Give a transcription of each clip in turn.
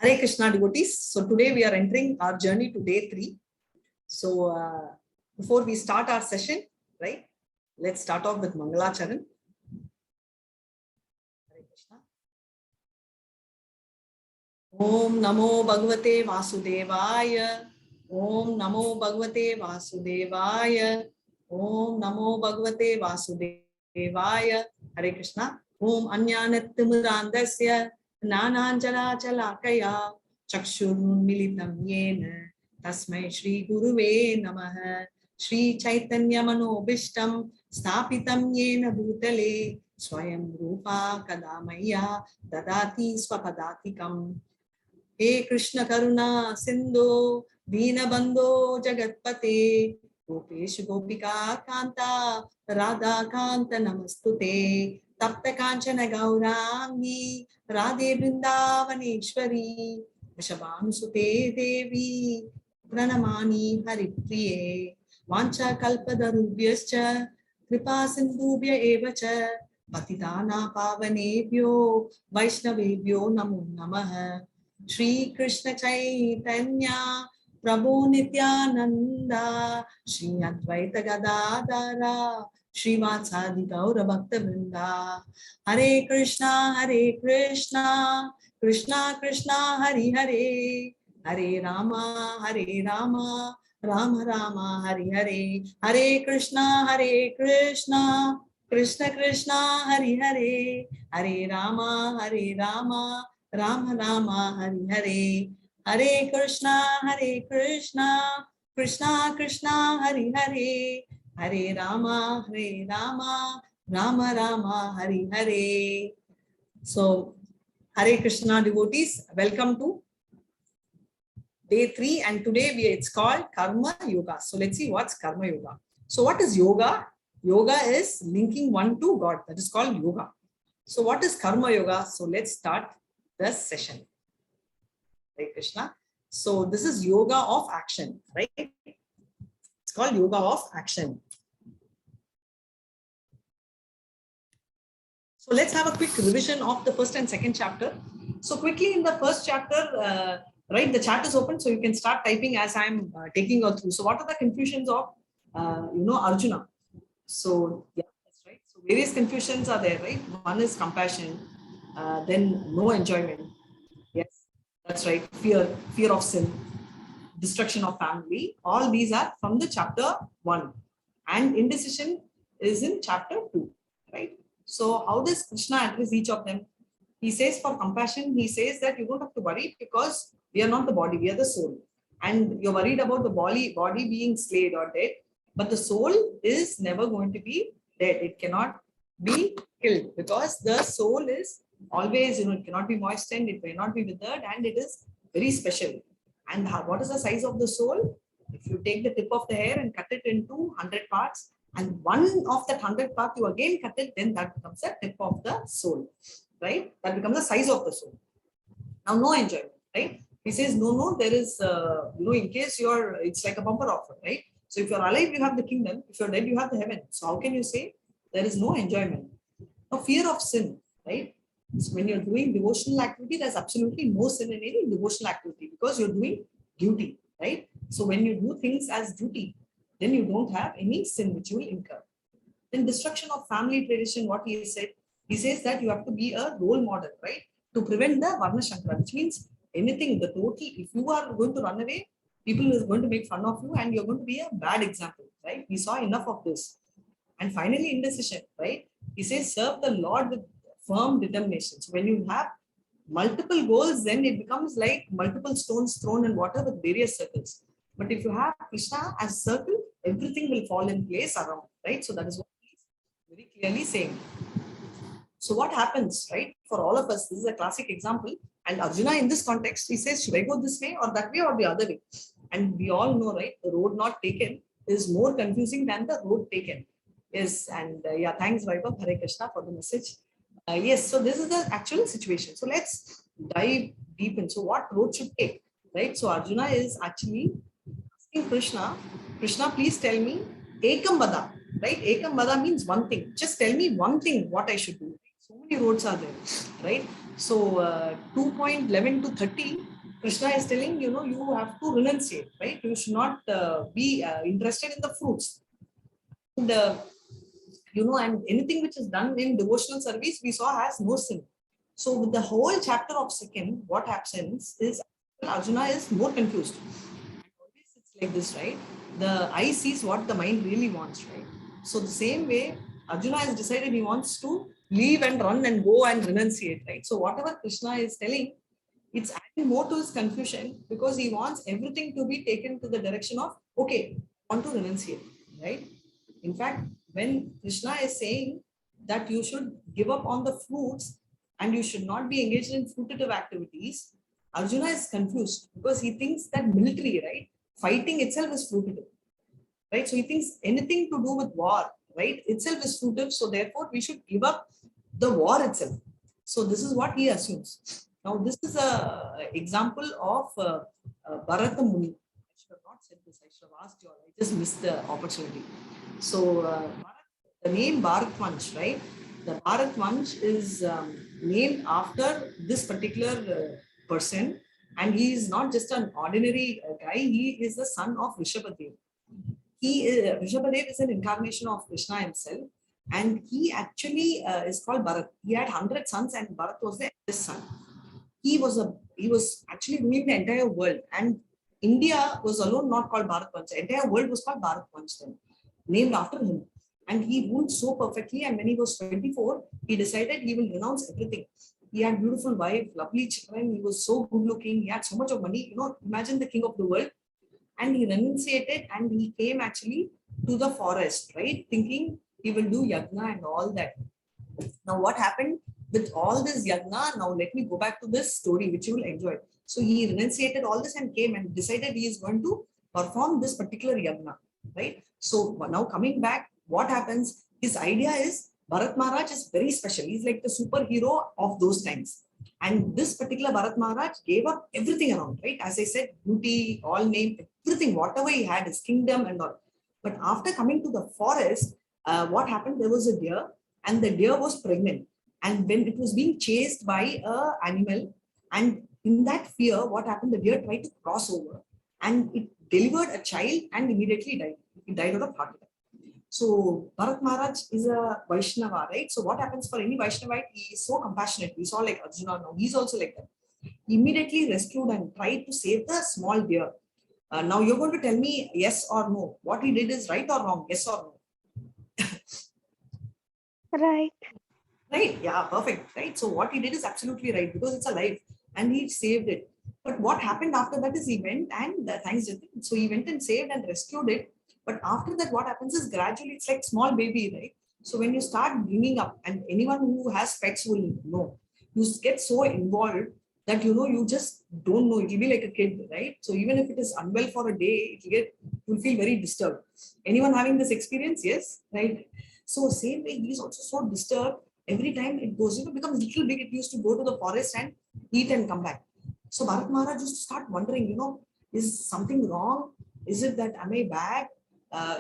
Hare Krishna devotees. So today we are entering our journey to day 3. So before we start our session, right, let's start off with Mangalacharan. Hare Krishna. Om Namo Bhagavate Vasudevaya. Om Namo Bhagavate Vasudevaya. Om Namo Bhagavate Vasudevaya. Hare Krishna. Om Anyanattimurandasya Nananjala Chalakaya Chakshurmilitam Yena Tasmai Shri Guruve Namaha Shri Chaitanya Manobishtam Stapitam Yena Bhutale Swayam Rupa Kadamaya Dadati Swapadatikam. He Krishna Karuna Sindhu Deenabandho Jagatpate Gopesh Gopika Kanta Radha Kanta Namastute Tapta Kanchana Gaurangi Radhe Vrindavaneshwari Vrishabhanusute Devi Pranamani Haripriye Vancha Kalpadarubhyascha Kripa Sindhubhya Evacha Patitana Pavanebhyo Vaishnavebhyo Namo Namaha Shri Krishna Chaitanya Prabhu Nityananda Shri Advaita Gadadara Shri Vatsadi Gaura Bhakta Vrinda Hare Krishna Krishna Krishna Hare Hare Hare Rama Rama Rama Hare Hare Hare Krishna Krishna Krishna Hare Hare Hare Rama Rama Rama Hare Hare Hare Krishna Krishna Krishna Hare Hare Hare Rama Rama Rama Hare Hare. So Hare Krishna devotees, welcome to day 3, and today it's called Karma Yoga. So let's see what's Karma Yoga. So what is yoga? Yoga is linking one to God. That is called yoga. So what is Karma Yoga? So let's start the session. Hare Krishna. So this is yoga of action, right? It's called yoga of action. So let's have a quick revision of the first and second chapter. So quickly in the first chapter, right, the chat is open, so you can start typing as I'm taking you through. So what are the confusions of, Arjuna? So yeah, that's right. So various confusions are there, right? One is compassion, then no enjoyment. Yes, that's right. Fear of sin, destruction of family. All these are from the chapter 1, and indecision is in chapter 2, right? So how does Krishna address each of them? He says for compassion, he says that you don't have to worry because we are not the body, we are the soul. And you're worried about the body being slayed or dead, but the soul is never going to be dead. It cannot be killed because the soul is always, it cannot be moistened, it may not be withered, and it is very special. And what is the size of the soul? If you take the tip of the hair and cut it into 100 parts, and one of that 100 parts you again cut it, then that becomes the tip of the soul, right? That becomes the size of the soul. Now, no enjoyment, right? He says, no, there is, in case it's like a bumper offer, right? So if you're alive, you have the kingdom. If you're dead, you have the heaven. So how can you say there is no enjoyment? No fear of sin, right? So when you're doing devotional activity, there's absolutely no sin in any devotional activity because you're doing duty, right? So when you do things as duty, then you don't have any sin which you will incur. Then destruction of family tradition, what he said, he says that you have to be a role model, right? To prevent the Varna Shankara, which means anything, the total, if you are going to run away, people are going to make fun of you and you're going to be a bad example, right? We saw enough of this. And finally, indecision, right? He says, serve the Lord with firm determination. So when you have multiple goals, then it becomes like multiple stones thrown in water with various circles. But if you have Krishna as a circle, everything will fall in place around, right? So that is what he's very clearly saying. So what happens, right? For all of us, this is a classic example. And Arjuna in this context, he says, should I go this way or that way or the other way? And we all know, right? The road not taken is more confusing than the road taken. Yes, and yeah, thanks Vaibhav, Hare Krishna for the message. Yes, so this is the actual situation. So let's dive deep in. So what road should take, right? So Arjuna is actually asking Krishna, please tell me, Ekam Vada, right? Ekam Vada means one thing. Just tell me one thing, what I should do. So many roads are there, right? So 2.11 to 30, Krishna is telling, you know, you have to renunciate, right? You should not be interested in the fruits. And, you know, and anything which is done in devotional service, we saw has no sin. So with the whole chapter of second, what happens is Arjuna is more confused. Always it's like this, right? The eye sees what the mind really wants, right? So the same way, Arjuna has decided he wants to leave and run and go and renunciate, right? So whatever Krishna is telling, it's adding more to his confusion because he wants everything to be taken to the direction of, okay, I want to renunciate, right? In fact, when Krishna is saying that you should give up on the fruits and you should not be engaged in fruitative activities, Arjuna is confused because he thinks that military, right, fighting itself is fruitative, right? So he thinks anything to do with war, right, itself is fruitive. So therefore, we should give up the war itself. So this is what he assumes. Now, this is a example of Bharata Muni. I should have not said this. I should have asked you all. I just missed the opportunity. So the name Bharatvansh, right? The Bharatvansh is named after this particular person, and he is not just an ordinary guy. He is the son of Rishabhadev. Rishabhadev is an incarnation of Krishna himself, and he actually is called Bharat. He had 100 sons, and Bharat was the eldest son. He was actually ruling the entire world, and India was alone not called Bharatvansh. The entire world was called Bharatvansh then, named after him. And he ruled so perfectly. And when he was 24, he decided he will renounce everything. He had beautiful wife, lovely children. He was so good looking. He had so much of money. You know, imagine the king of the world. And he renunciated and he came actually to the forest, right? Thinking he will do yagna and all that. Now, what happened with all this yagna? Now, let me go back to this story, which you will enjoy. So, he renunciated all this and came and decided he is going to perform this particular yagna, right? So, now coming back, what happens? His idea is Bharat Maharaj is very special. He's like the superhero of those times. And this particular Bharat Maharaj gave up everything around, right? As I said, beauty, all name, everything, whatever he had, his kingdom and all. But after coming to the forest, what happened? There was a deer, and the deer was pregnant. And when it was being chased by an animal, and in that fear, what happened? The deer tried to cross over, and it delivered a child and immediately died. It died out of heart attack. So Bharat Maharaj is a Vaishnava, right? So what happens for any Vaishnavite? He is so compassionate. We saw like Arjuna now. He's also like that. He immediately rescued and tried to save the small deer. Now you're going to tell me yes or no. What he did is right or wrong? Yes or no? Right. Right? Yeah, perfect. Right. So what he did is absolutely right because it's a life and he saved it. But what happened after that is he went and thanks Jatin. So he went and saved and rescued it. But after that, what happens is gradually it's like small baby, right? So when you start bringing up, and anyone who has pets will know, you get so involved that you know you just don't know. It'll be like a kid, right? So even if it is unwell for a day, you'll feel very disturbed. Anyone having this experience? Yes, right? So same way, he's also so disturbed every time it goes, becomes little big. It used to go to the forest and eat and come back. So Bharat Maharaj used to start wondering, is something wrong? Is it that am I bad?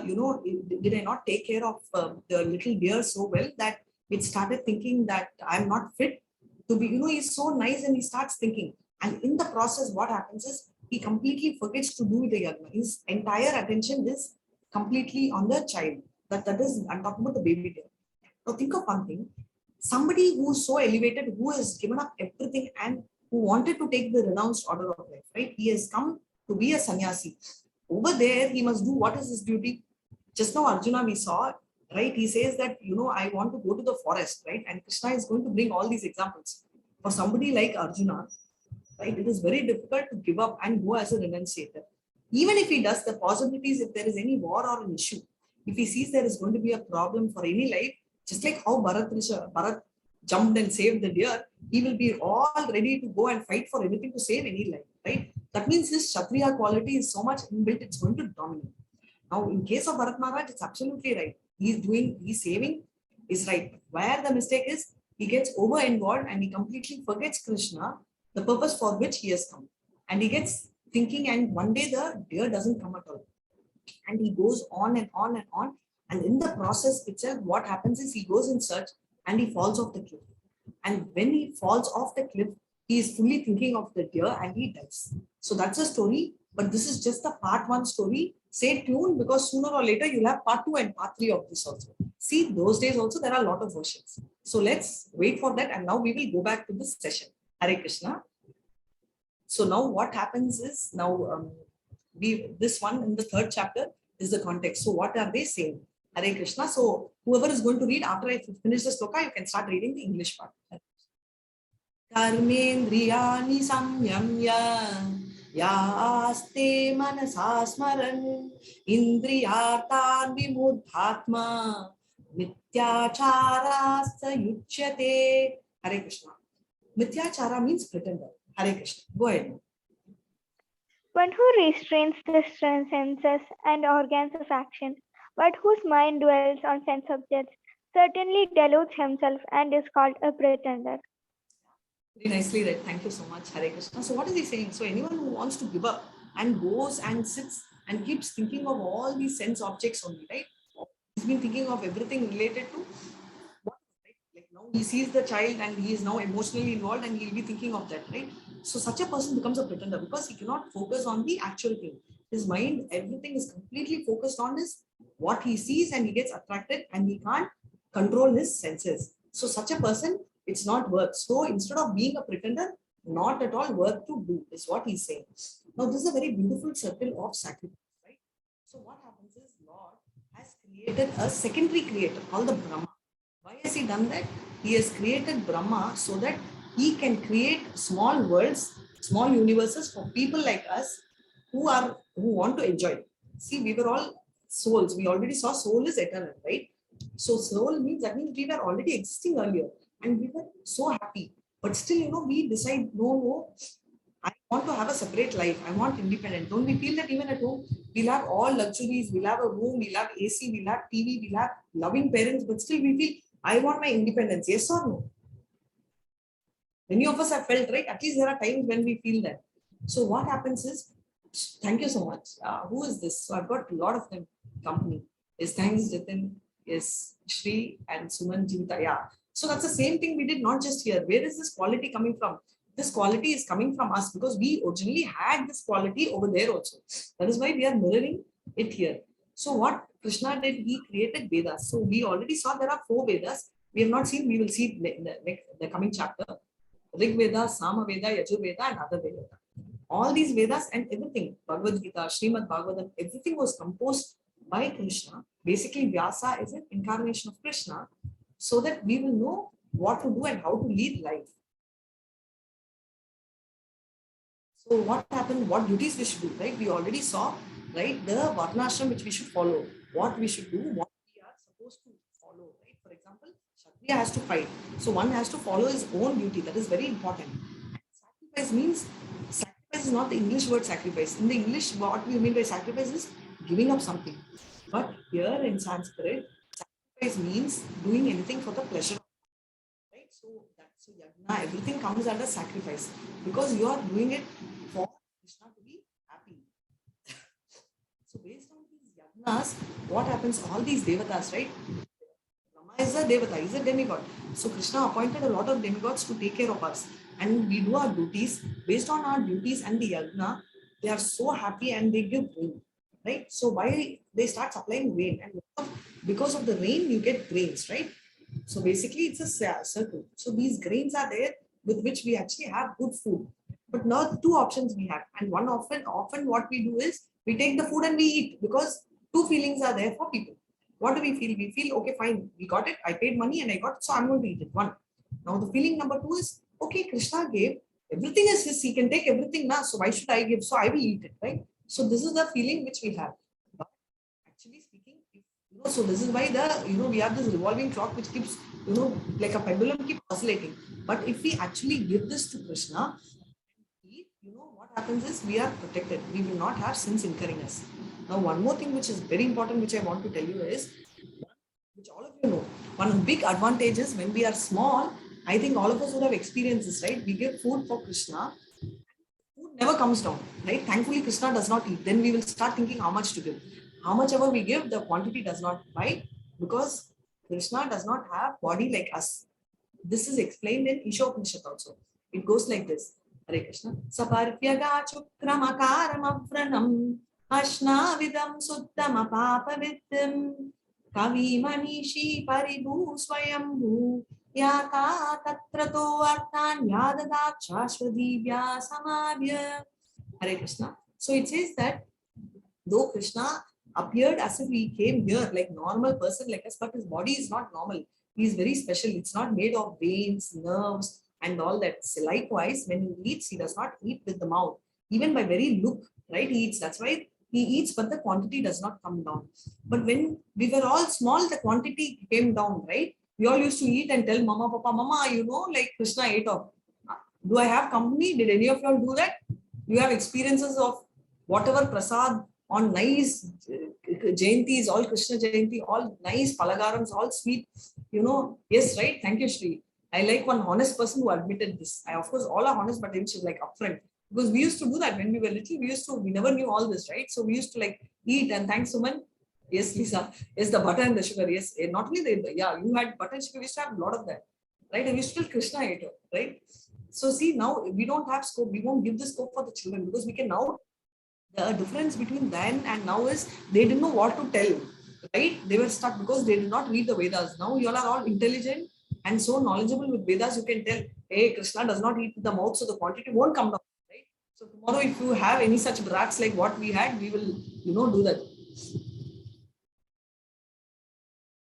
Did I not take care of the little deer so well that it started thinking that I'm not fit to be, he's so nice and he starts thinking. And in the process, what happens is he completely forgets to do the yagna. His entire attention is completely on the child. That is, I'm talking about the baby deer. Now think of one thing. Somebody who's so elevated, who has given up everything and who wanted to take the renounced order of life, right? He has come to be a sannyasi. Over there, he must do what is his duty. Just now, Arjuna, we saw, right? He says that, I want to go to the forest, right? And Krishna is going to bring all these examples. For somebody like Arjuna, right, it is very difficult to give up and go as a renunciator. Even if he does, the possibilities, if there is any war or an issue, if he sees there is going to be a problem for any life, just like how Bharat jumped and saved the deer, he will be all ready to go and fight for anything to save any life, right? That means his Kshatriya quality is so much inbuilt, it's going to dominate. Now, in case of Bharat Maharaj, it's absolutely right. He's saving is right. Where the mistake is, he gets over involved and he completely forgets Krishna, the purpose for which he has come. And he gets thinking, and one day the deer doesn't come at all. And he goes on and on and on. And in the process itself, what happens is he goes in search and he falls off the cliff. And when he falls off the cliff, he is fully thinking of the deer and he dies. So that's a story, but this is just the part 1 story. Stay tuned because sooner or later you'll have part 2 and part 3 of this also. See, those days also there are a lot of versions. So let's wait for that, and now we will go back to this session. Hare Krishna. So now what happens is, now this one in the 3rd chapter is the context. So what are they saying? Hare Krishna. So whoever is going to read after I finish the sloka, you can start reading the English part. Karmendriyani samyamya yaste manasa smaran indriyartan vimudhatma mityacharasta yuchyate. Hare Krishna. Mityachara means pretender. Hare Krishna. Go ahead. One who restrains the senses and organs of action, but whose mind dwells on sense objects, certainly deludes himself and is called a pretender. Very nicely read. Thank you so much, Hare Krishna. So what is he saying? So anyone who wants to give up and goes and sits and keeps thinking of all these sense objects only, right? He's been thinking of everything related to what, right? Like now he sees the child and he is now emotionally involved and he'll be thinking of that, right? So such a person becomes a pretender because he cannot focus on the actual thing. His mind, everything is completely focused on his what he sees, and he gets attracted and he can't control his senses. So such a person, it's not worth. So instead of being a pretender, not at all worth to do is what he's saying. Now this is a very beautiful circle of sacrifice, right? So what happens is Lord has created a secondary creator called the Brahma. Why has he done that? He has created Brahma so that he can create small worlds, small universes for people like us who want to enjoy it. See, we were all souls. We already saw soul is eternal, right? So soul means, that means we were already existing earlier and we were so happy. But still, we decide, no, I want to have a separate life. I want independent. Don't we feel that even at home? We'll have all luxuries. We'll have a room. We'll have AC. We'll have TV. We'll have loving parents. But still we feel, I want my independence. Yes or no? Many of us have felt, right? At least there are times when we feel that. So what happens is, thank you so much. Who is this? So I've got a lot of them company. Yes, thanks, Jitin. Yes, Shri and Suman Jivita. Yeah. So that's the same thing we did, not just here. Where is this quality coming from? This quality is coming from us because we originally had this quality over there also. That is why we are mirroring it here. So what Krishna did, he created Vedas. So we already saw there are 4 Vedas. We have not seen, we will see in the coming chapter. Rig Veda, Sama Veda, Yajur Veda, and other Veda. All these Vedas and everything, Bhagavad Gita, Srimad Bhagavatam, everything was composed by Krishna. Basically, Vyasa is an incarnation of Krishna so that we will know what to do and how to lead life. So what happened, what duties we should do, right? We already saw, right, the Varnashram which we should follow, what we should do, what we are supposed to follow, right? For example, Kshatriya has to fight. So one has to follow his own duty. That is very important. Sacrifice means, sacrifice is not the English word sacrifice. In the English, what we mean by sacrifice is giving up something. But here in Sanskrit, sacrifice means doing anything for the pleasure. Right? So yajna, everything comes under sacrifice because you are doing it for Krishna to be happy. So based on these yajnas, what happens? All these devatas, right? Brahma is a devata, is a demigod. So Krishna appointed a lot of demigods to take care of us, and we do our duties. Based on our duties and the yajna, they are so happy and they give rain, right? So why they start supplying rain, and because of the rain you get grains, right? So basically it's a circle. So these grains are there with which we actually have good food. But now 2 options we have, and one often what we do is we take the food and we eat because 2 feelings are there for people. What do we feel? We feel, okay, fine, we got it, I paid money and I got it, so I'm going to eat it. One. Now the feeling number 2 is, okay, Krishna gave, everything is his, he can take everything now, so why should I give? So I will eat it, right? So this is the feeling which we have. But actually speaking, so this is why we have this revolving clock which keeps, like a pendulum keep oscillating. But if we actually give this to Krishna, what happens is we are protected. We will not have sins incurring us. Now, one more thing which is very important, which I want to tell you is, which all of you know, one big advantage is when we are small, I think all of us would have experienced this, right? We give food for Krishna, food never comes down, right? Thankfully, Krishna does not eat. Then we will start thinking how much to give. How much ever we give, the quantity does not bite because Krishna does not have body like us. This is explained in Isha Upanishad also. It goes like this. Hare Krishna. Saparvyaga chukramakaram avranam ashnavidam suttama papaviddham kavi manishi paribhu swayambhu yata tatrato arthan yadadat shashvadivya samavya. Hare Krishna. So it says that though Krishna appeared as if he came here like normal person like us, but his body is not normal. He is very special. It's not made of veins, nerves, and all that. So likewise, when he eats, he does not eat with the mouth. Even by very look, right? He eats. That's why he eats, but the quantity does not come down. But when we were all small, the quantity came down, right? We all used to eat and tell Mama, Papa, Mama, like Krishna ate off. Do I have company? Did any of y'all do that? You have experiences of whatever prasad on nice Jayantis, all Krishna Jayanti, all nice palagarams, all sweet, yes, right? Thank you, Shri. I like one honest person who admitted this. Of course, all are honest, but then she's like upfront. Because we used to do that when we were little, we never knew all this, right? So we used to like eat and thanks, Suman. Yes, Lisa. Yes, the butter and the sugar. Yes, not only you had butter and sugar, we used to have a lot of that, right? And we used to tell Krishna ate it, right? So see, now we don't have scope. We won't give the scope for the children because we can now. The difference between then and now is they didn't know what to tell, right? They were stuck because they did not read the Vedas. Now you all are all intelligent and so knowledgeable with Vedas. You can tell, hey, Krishna does not eat with the mouth, so the quantity won't come down, right? So tomorrow, if you have any such brats like what we had, we will, do that.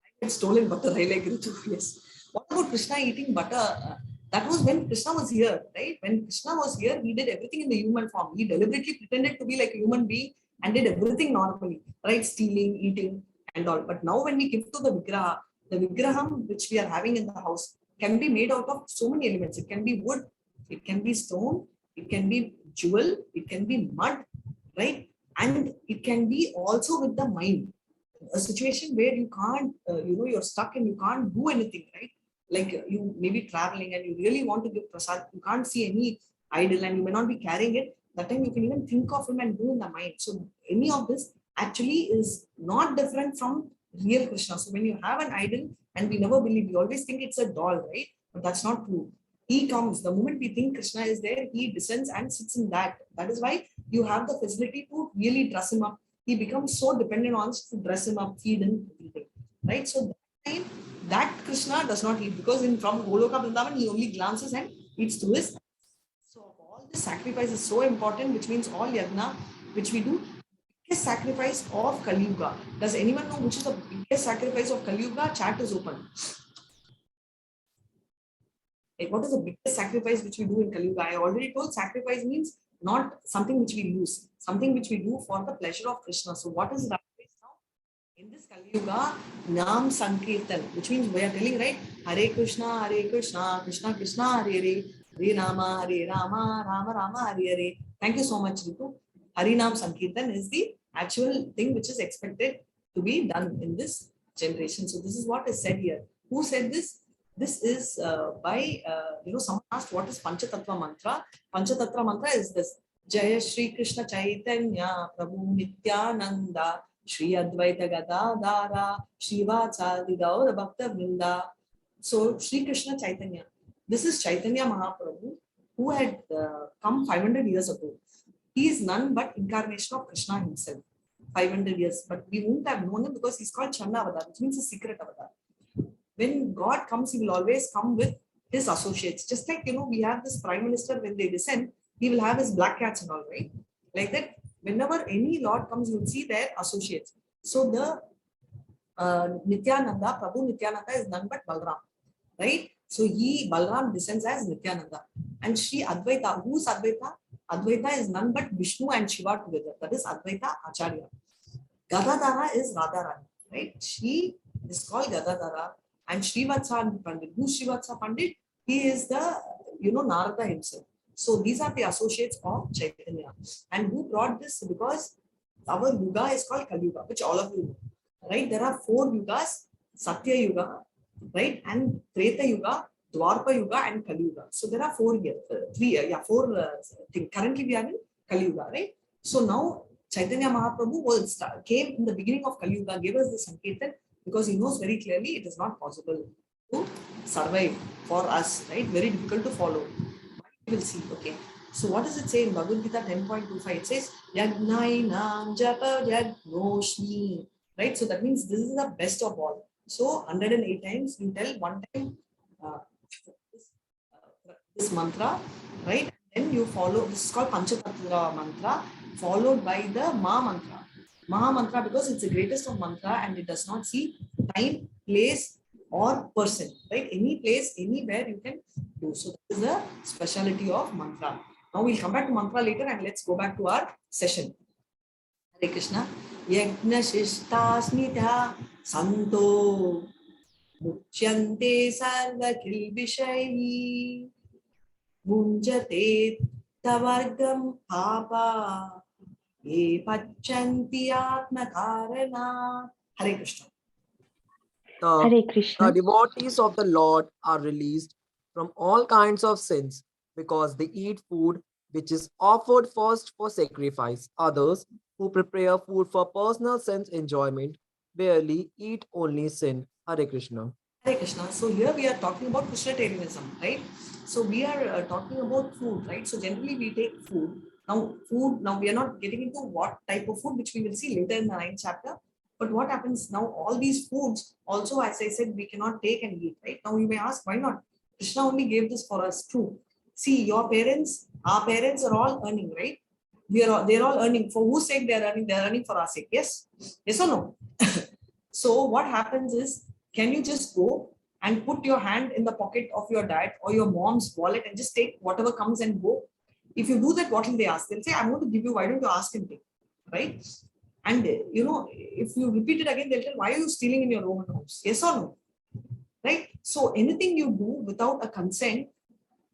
I get stolen butter. I like it too. Yes. What about Krishna eating butter? That was when Krishna was here, right? When Krishna was here, he did everything in the human form. He deliberately pretended to be like a human being and did everything normally, right? Stealing, eating, and all. But now when we give to the Vigraham which we are having in the house can be made out of so many elements. It can be wood, it can be stone, it can be jewel, it can be mud, right? And it can be also with the mind. A situation where you can't, you're stuck and you can't do anything, right? Like you may be traveling and you really want to give prasad, you can't see any idol and you may not be carrying it. That time you can even think of him and do in the mind. So any of this actually is not different from real Krishna. So when you have an idol, and we never believe, we always think it's a doll, right? But that's not true. He comes, the moment we think Krishna is there, he descends and sits in that. That is why you have the facility to really dress him up. He becomes so dependent on us to dress him up, feed him, everything, right? So that time, that Krishna does not eat because from Goloka Vrindavan, he only glances and eats through his. So all this sacrifice is so important, which means all yagna, which we do, biggest sacrifice of Kali Yuga. Does anyone know which is the biggest sacrifice of Kali Yuga? Chat is open. Like, what is the biggest sacrifice which we do in Kali Yuga? I already told sacrifice means not something which we lose, something which we do for the pleasure of Krishna. So what is that? In this Kali Yuga, Nam Sankirtan, which means we are telling, right? Hare Krishna, Krishna Krishna, Hare Hare, Hare Rama, Rama Rama, Hare Hare. Thank you so much, Ritu. Harinam Sankirtan is the actual thing which is expected to be done in this generation. So this is what is said here. Who said this? This is by, someone asked what is Panchatattva mantra. Panchatattva mantra is this. Jaya Shri Krishna Chaitanya Prabhu Nityananda Shri Advaita Gadadara Shrivachari Gaura Bhakta Vrinda. So Shri Krishna Chaitanya. This is Chaitanya Mahaprabhu who had come 500 years ago. He is none but incarnation of Krishna himself. 500 years. But we won't have known him because he's called Channa Avatar, which means a secret avatar. When God comes, he will always come with his associates. Just like, we have this prime minister, when they descend, he will have his black cats and all, right? Like that, whenever any Lord comes, you will see their associates. So the Nityananda, Prabhu Nityananda is none but Balram, right? So Balram descends as Nityananda. And Shri Advaita, who is Advaita? Advaita is none but Vishnu and Shiva together. That is Advaita Acharya. Gadadhara is Radharani, right? She is called Gadadhara. And Srivatsa Pandit, who's Srivatsa Pandit? He is the, Narada himself. So these are the associates of Chaitanya. And who brought this? Because our Yuga is called Kali Yuga, which all of you know, right? There are 4 Yugas, Satya Yuga, right? And Treta Yuga, Dwarpa Yuga, and Kali Yuga. So there are 4 here, 4 things. Currently we are in Kali Yuga, right? So now Chaitanya Mahaprabhu came in the beginning of Kali Yuga, gave us the Sankirtan, because he knows very clearly it is not possible to survive for us, right? Very difficult to follow. We will see. Okay. So what does it say in Bhagavad Gita 10.25? It says Yagnainam Japa Yagnoshmi. Right. So that means this is the best of all. So 108 times you tell one time uh, this mantra, right? Then you follow. This is called Panchatattva mantra, followed by the Ma mantra. Maha mantra because it's the greatest of mantra and it does not see time, place, or person. Right? Any place, anywhere you can do. So that is the speciality of mantra. Now we'll come back to mantra later and let's go back to our session. Hare Krishna. Yajna Shishtasnita Santo Muchyante Sarva Kilbishai Munjate Tavargam Papa Ye Pachanti Atma Karana. Hare Krishna. The Hare Krishna. devotees of the Lord are released from all kinds of sins because they eat food which is offered first for sacrifice. Others who prepare food for personal sense enjoyment barely eat only sin. Hare Krishna. Hare Krishna. So here we are talking about Krishnatarianism, right? So we are talking about food, right? So generally we take food. Now food, now we are not getting into what type of food, which we will see later in the 9th chapter. But what happens now, all these foods also, as I said, we cannot take and eat, right? Now you may ask, why not? Krishna only gave this for us too. See, your parents, our parents are all earning, right? They're all earning. For whose sake they're earning? They're earning for our sake. Yes? Yes or no? So what happens is, can you just go and put your hand in the pocket of your dad or your mom's wallet and just take whatever comes and go? If you do that, what will they ask? They'll say, I'm going to give you, why don't you ask him take? Right? And if you repeat it again, they'll tell, why are you stealing in your own house? Yes or no? Right? So anything you do without a consent,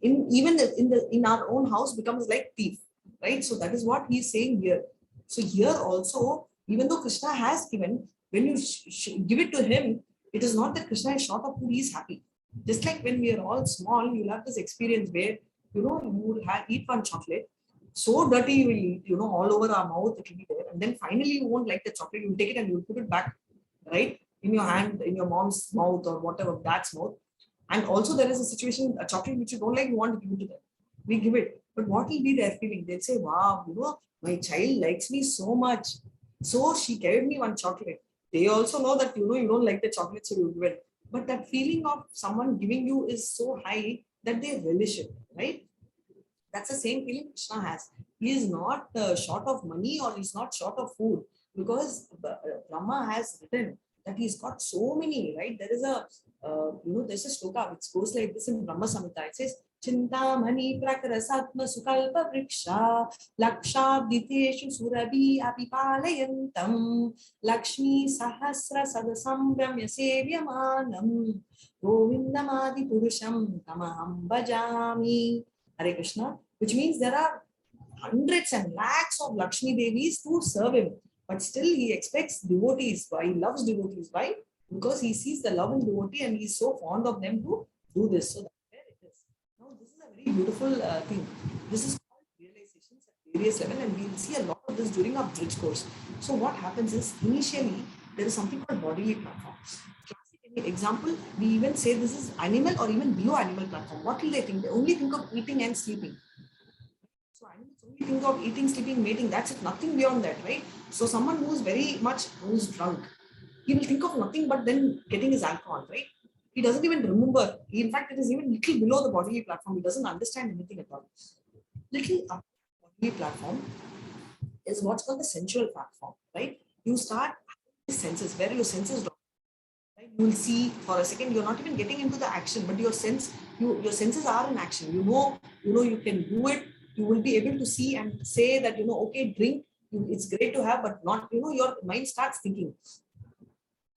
in our own house becomes like thief. Right? So that is what he's saying here. So here also, even though Krishna has given, when you give it to him, it is not that Krishna is short of food, he is happy. Just like when we are all small, you'll have this experience where, you will eat one chocolate, so dirty you will eat, all over our mouth, it will be there. And then finally you won't like the chocolate, you'll take it and you'll put it back, right? In your hand, in your mom's mouth or whatever, dad's mouth. And also there is a situation, a chocolate which you don't like, you want to give it to them. We give it. But what will be their feeling? They'll say, wow, my child likes me so much. So she gave me one chocolate. They also know that, you don't like the chocolate, so you give it. But that feeling of someone giving you is so high that they relish it, right? That's the same feeling Krishna has. He is not short of money or he's not short of food because Brahma has written that he's got so many, right? There is there's a shloka which goes like this in Brahma Samhita. It says, Chintamani prakarasatma sukalpa vriksha lakshabditeshu surabhi apipalayantam lakshmi sahasra sadasam brahmya sevyamanam govindamadi purusham tamaham bhajami. Hare Krishna, which means there are hundreds and lakhs of Lakshmi Devis to serve him. But still he expects devotees. Why? He loves devotees. Why? Because he sees the love in devotee and he's so fond of them to do this. So that's where it is. Now this is a very beautiful thing. This is called realizations at various levels and we'll see a lot of this during our bridge course. So what happens is initially there is something called bodily platform. Example, we even say this is animal or even below animal platform. What will they think? They only think of eating and sleeping. So animals only think of eating, sleeping, mating. That's it. Nothing beyond that, right? So someone who's drunk, he will think of nothing but then getting his alcohol, right? He doesn't even remember. In fact, it is even little below the bodily platform. He doesn't understand anything at all. Little up bodily platform is what's called the sensual platform, right? You start senses, where your senses drop. Right? You will see for a second, you're not even getting into the action, but your senses are in action. You can do it. You will be able to see and say that, okay, drink, it's great to have, but not, your mind starts thinking.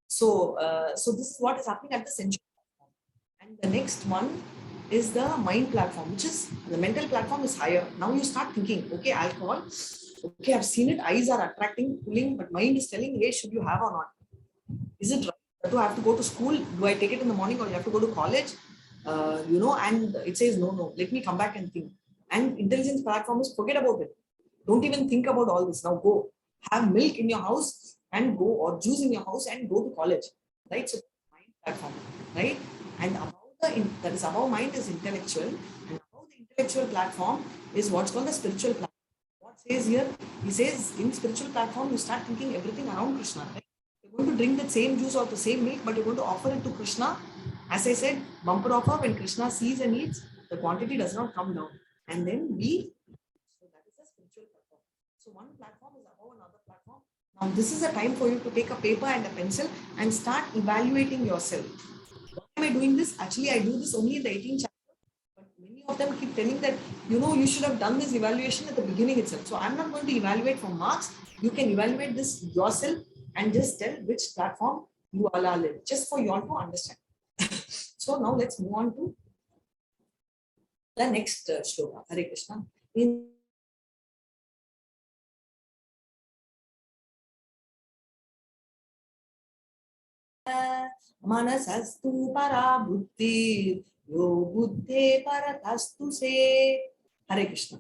So this is what is happening at the sensual platform. And the next one is the mind platform, which is the mental platform is higher. Now you start thinking, okay, alcohol, okay, I've seen it, eyes are attracting, pulling, but mind is telling, hey, should you have or not? Is it right? Do I have to go to school? Do I take it in the morning or you have to go to college? And it says, no, let me come back and think. And intelligence platform is forget about it. Don't even think about all this. Now go have milk in your house and go, or juice in your house and go to college, right? So mind platform, right? And that is above mind is intellectual, and above the intellectual platform is what's called the spiritual platform. What says here? He says in spiritual platform, you start thinking everything around Krishna. Right? You're going to drink the same juice or the same milk, but you're going to offer it to Krishna. As I said, bumper offer, when Krishna sees and eats, the quantity does not come down. And then so that is the spiritual platform. So one platform is above another platform. Now this is a time for you to take a paper and a pencil and start evaluating yourself. Why am I doing this? Actually, I do this only in the 18th chapter. But many of them keep telling that, you should have done this evaluation at the beginning itself. So I'm not going to evaluate for marks. You can evaluate this yourself and just tell which platform you all are in, just for you all to understand. So now let's move on to the next shloka. Hare Krishna. Manasastu para buddhi yo buddhe paratastu se. Hare Krishna.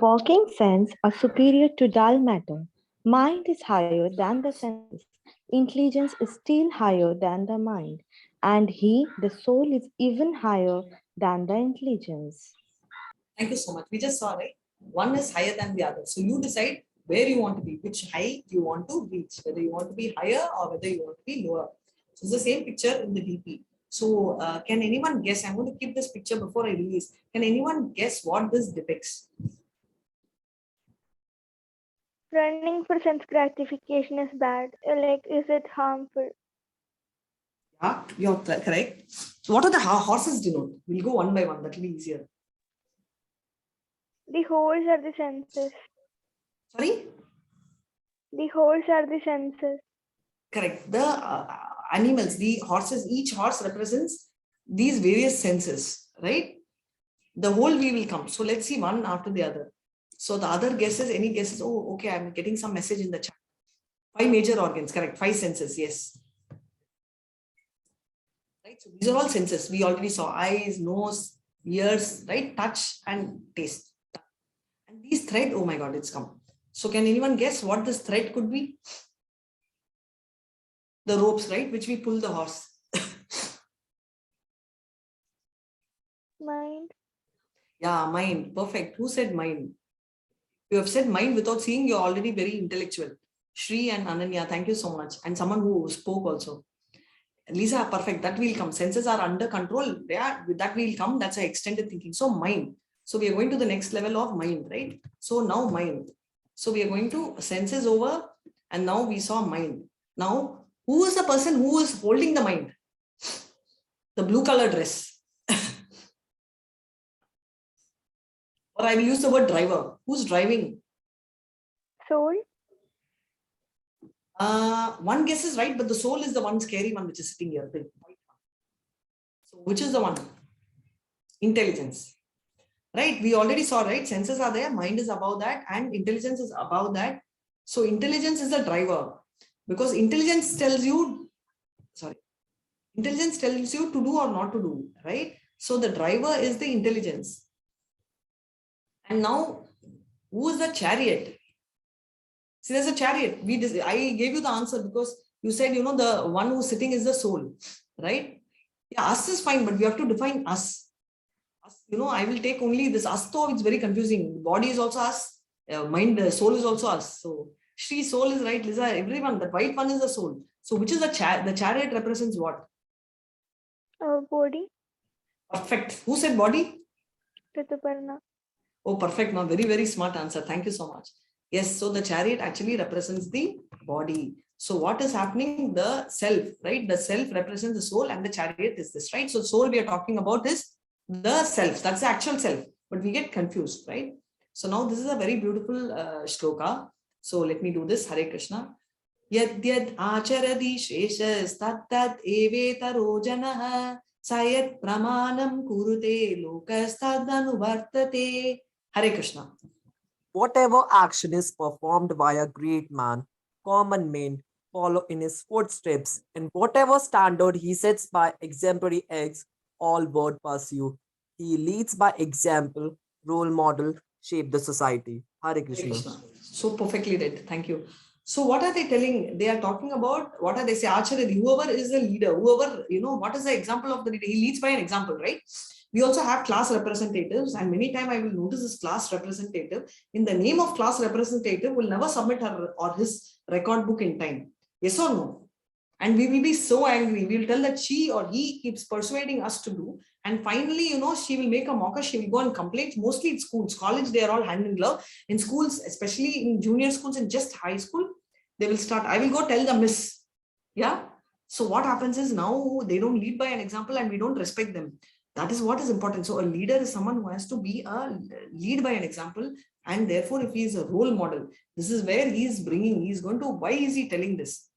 Working sense are superior to dull matter. Mind is higher than the senses. Intelligence is still higher than the mind. And the soul, is even higher than the intelligence. Thank you so much. We just saw, right? One is higher than the other. So you decide where you want to be, which height you want to reach, whether you want to be higher or whether you want to be lower. So it's the same picture in the DP. So can anyone guess? I'm going to keep this picture before I release. Can anyone guess what this depicts? Running for sense gratification is bad. Like, is it harmful? Yeah, you're correct. So what are the horses denote? We'll go one by one. That will be easier. The horse are the senses. Sorry? The horse are the senses. Correct. The animals, the horses, each horse represents these various senses, right? The whole we will come. So let's see one after the other. So the other guesses, any guesses? Oh, okay, I'm getting some message in the chat. 5 major organs, correct. 5 senses, yes. Right. So these are all senses. We already saw eyes, nose, ears, right? Touch and taste. And these thread, oh my God, it's come. So can anyone guess what this thread could be? The ropes, right? Which we pull the horse. Mind. Yeah, mind. Perfect. Who said mind? You have said mind without seeing. You're already very intellectual. Shri and Ananya, thank you so much. And someone who spoke also. Lisa, perfect. That will come. Senses are under control. Yeah, that will come. That's an extended thinking. So mind. So we are going to the next level of mind, right? So now mind. So we are going to senses over, and now we saw mind. Now, who is the person who is holding the mind? The blue color dress. Or I will use the word driver. Who's driving? Soul. One guess is right, but the soul is the one scary one which is sitting here. So which is the one? Intelligence. Right? We already saw, right? Senses are there, mind is above that, and intelligence is above that. So intelligence is the driver. Because intelligence tells you to do or not to do, right? So the driver is the intelligence. And now, who is the chariot? See, there's a chariot. I gave you the answer because you said, the one who's sitting is the soul, right? Yeah, us is fine, but we have to define us. I will take only this us, though it's very confusing. Body is also us, mind, soul is also us. So, Shri, soul is right, Lisa, everyone. The white one is the soul. So, which is the chariot represents what? Body. Perfect. Who said body? Rituparna. Oh, perfect. Now, very, very smart answer. Thank you so much. Yes, so the chariot actually represents the body. So what is happening? The self, right? The self represents the soul and the chariot is this, right? So soul we are talking about is the self. That's the actual self. But we get confused, right? So now this is a very beautiful shloka. So let me do this. Hare Krishna. Yad yad acharadi sheshas tat evetaro janah sayat pramanam kurute lokas tadanuvartate. Hare Krishna. Whatever action is performed by a great man, common men follow in his footsteps, and whatever standard he sets by exemplary acts, all word pursue. He leads by example, role model, shape the society. Hare Krishna. So perfectly read. Thank you. So what are they telling? They are talking about, what are they say? Acharya, whoever is the leader, whoever, what is the example of the leader? He leads by an example, right? We also have class representatives, and many times I will notice this class representative, in the name of class representative, will never submit her or his record book in time. Yes or no? And we will be so angry. We will tell that she or he keeps persuading us to do. And finally, she will make a mocker. She will go and complain. Mostly in schools, college, they are all hand in glove. In schools, especially in junior schools and just high school, they will start. I will go tell the miss. Yeah. So what happens is now they don't lead by an example and we don't respect them. That is what is important. So a leader is someone who has to be a lead by an example. And therefore, if he is a role model, this is where he is bringing, he's going to, why is he telling this?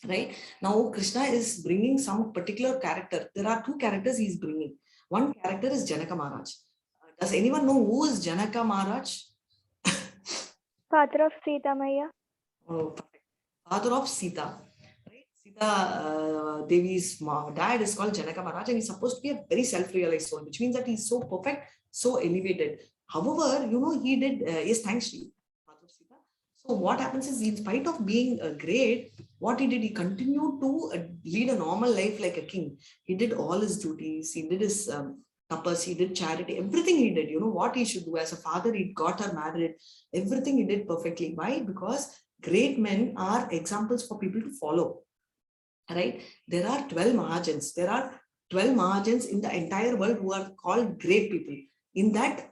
Right now, Krishna is bringing some particular character. There are two characters he is bringing. One character is Janaka Maharaj. Does anyone know who is Janaka Maharaj? Father of Sita Maya. Oh, father of Sita. Right? Sita Devi's dad is called Janaka Maharaj, and he's supposed to be a very self-realized soul, which means that he's so perfect, so elevated. However, he did, yes, thanks to you, Father of Sita. So what happens is, in spite of being great, what he did, he continued to lead a normal life like a king. He did all his duties. He did his tapas, he did charity, everything he did. What he should do as a father, he got her married. Everything he did perfectly. Why? Because great men are examples for people to follow. Right? There are 12 Mahajans. There are 12 Mahajans in the entire world who are called great people. In that,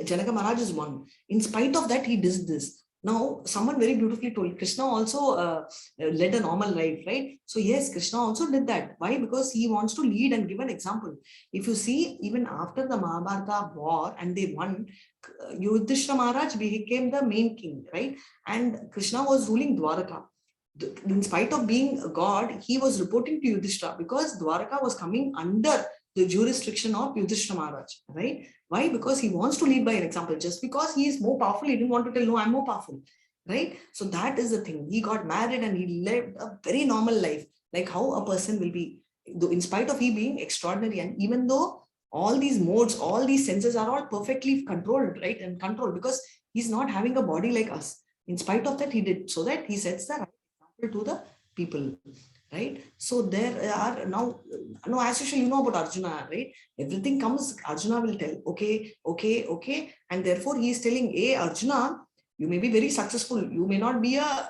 Janaka Maharaj is one. In spite of that, he does this. Now, someone very beautifully told, Krishna also led a normal life, right? So yes, Krishna also did that. Why? Because he wants to lead and give an example. If you see, even after the Mahabharata war and they won, Yudhishthira Maharaj became the main king, right? And Krishna was ruling Dwaraka. In spite of being a god, he was reporting to Yudhishthira because Dwaraka was coming under the jurisdiction of Yudhishthira Maharaj, right? Why? Because he wants to lead by an example. Just because he is more powerful, he didn't want to tell, no, I'm more powerful, right? So that is the thing. He got married and he lived a very normal life, like how a person will be, in spite of he being extraordinary. And even though all these modes, all these senses are all perfectly controlled, right? And controlled, because he's not having a body like us. In spite of that, he did, so that he sets the right example to the people. Right? So there are now, as usual, about Arjuna, right? Everything comes, Arjuna will tell, okay. And therefore he is telling, hey, Arjuna, you may be very successful. You may not be a,